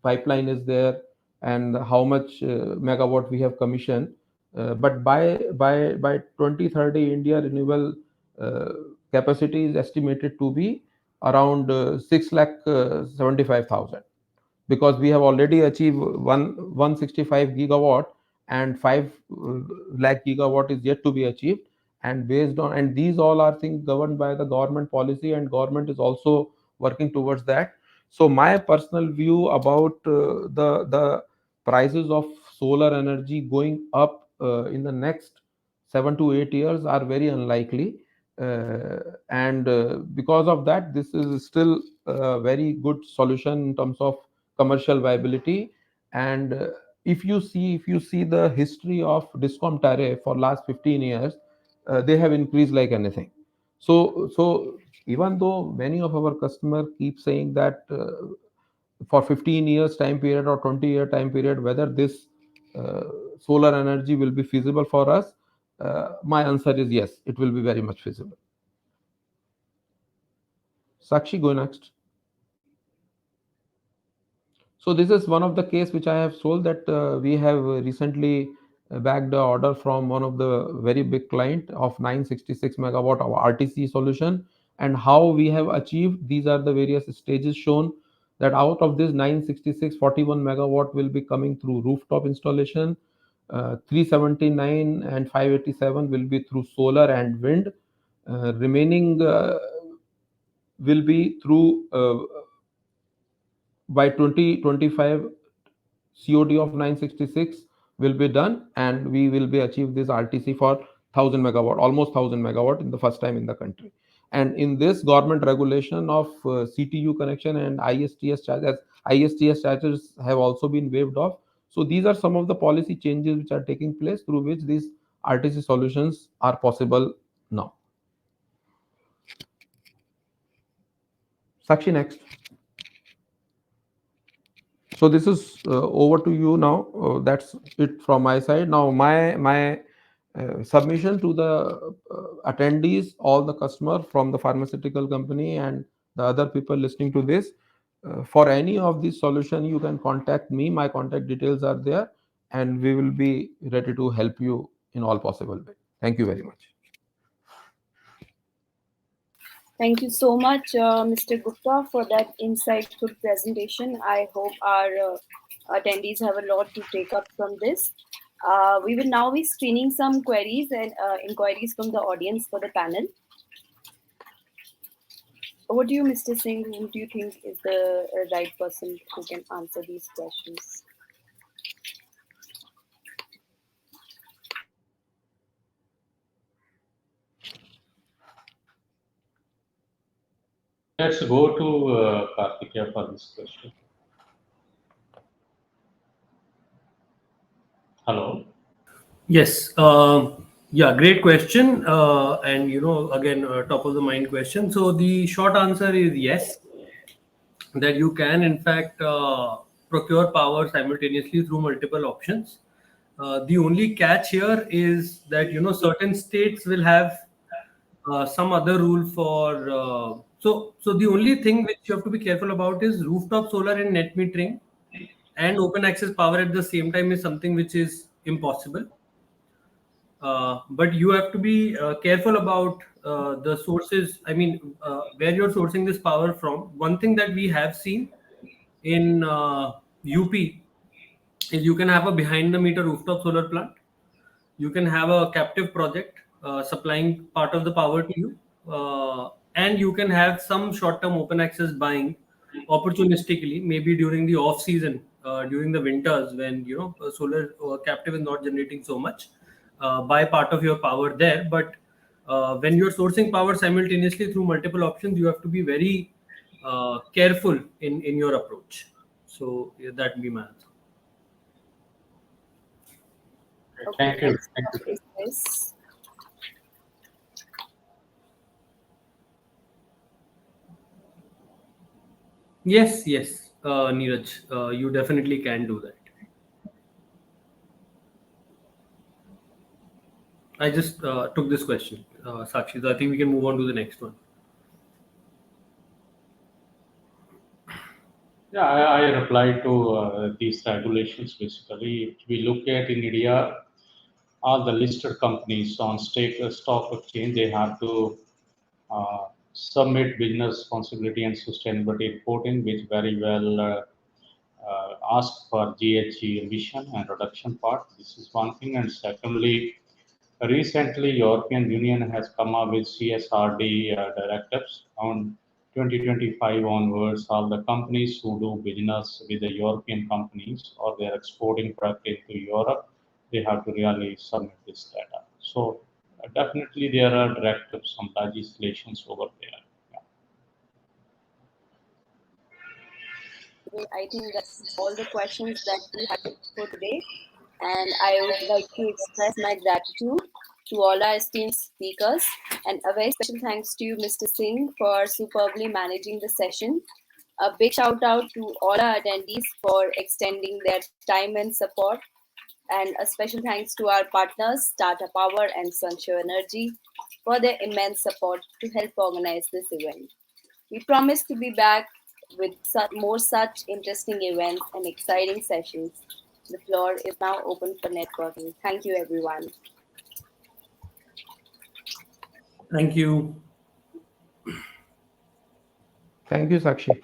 pipeline is there, and how much megawatt we have commissioned. But by 2030, India renewable uh, capacity is estimated to be around 6 lakh 75,000, because we have already achieved 165 gigawatt, and 5 lakh gigawatt is yet to be achieved. And based on, and these all are things governed by the government policy, and government is also working towards that. So my personal view about the prices of solar energy going up in the next 7 to 8 years are very unlikely. And because of that, this is still a very good solution in terms of commercial viability. And if you see the history of discom tariff for last 15 years, they have increased like anything. So even though many of our customers keep saying that for 15 years time period or 20-year time period, whether this uh, solar energy will be feasible for us, my answer is yes, it will be very much feasible. Sakshi, go next. So this is one of the case which I have sold, that we have recently bagged the order from one of the very big client of 966 megawatt of RTC solution. And how we have achieved, these are the various stages shown, that out of this 966, 41 megawatt will be coming through rooftop installation, 379 and 587 will be through solar and wind, remaining will be through by 2025 COD of 966 will be done, and we will be achieve this RTC for 1000 megawatt, almost 1000 megawatt in the first time in the country. And in this government regulation of CTU connection and ISTS charges have also been waived off. So these are some of the policy changes which are taking place through which these RTC solutions are possible now. Sakshi, next. So this is over to you now. That's it from my side. Now my submission to the attendees, all the customer from the pharmaceutical company and the other people listening to this, for any of these solution, you can contact me. My contact details are there, and we will be ready to help you in all possible way. Thank you very much. Thank you so much, Mr. Gupta, for that insightful presentation. I hope our attendees have a lot to take up from this. We will now be screening some queries and inquiries from the audience for the panel. Over to you, Mr. Singh. Who do you think is the right person who can answer these questions? Let's go to Kartikeya for this question. Hello. Yes. Yeah, great question. And again, top of the mind question. So the short answer is yes, that you can in fact procure power simultaneously through multiple options. The only catch here is that certain states will have some other rule for. So the only thing which you have to be careful about is rooftop solar and net metering and open access power at the same time is something which is impossible. But you have to be careful about the sources. I mean, where you're sourcing this power from. One thing that we have seen in UP is you can have a behind the meter rooftop solar plant. You can have a captive project supplying part of the power to you, and you can have some short term open access buying opportunistically, maybe during the off season, during the winters when solar captive is not generating so much. Buy part of your power there, but when you're sourcing power simultaneously through multiple options, you have to be very careful in your approach. So yeah, that would be my answer. Okay, Thank you. next Thank up you. is this. Yes, yes, Neeraj, you definitely can do that. I just took this question, Sakshi. So I think we can move on to the next one. Yeah, I replied to these regulations basically. If we look at in India, all the listed companies on stock exchange, they have to submit business responsibility and sustainability reporting, which very well ask for GHG emission and reduction part. This is one thing. And secondly, recently European Union has come up with CSRD directives on 2025 onwards. All the companies who do business with the European companies or they are exporting product into Europe, they have to really submit this data. So definitely there are directives, some legislations over there. Yeah. I think that's all the questions that we had for today. And I would like to express my gratitude to all our esteemed speakers, and a very special thanks to you, Mr. Singh, for superbly managing the session. A big shout out to all our attendees for extending their time and support, and a special thanks to our partners, Tata Power and Sunshine Energy, for their immense support to help organize this event. We promise to be back with more such interesting events and exciting sessions. The floor is now open for networking. Thank you, everyone. Thank you. Thank you, Sakshi.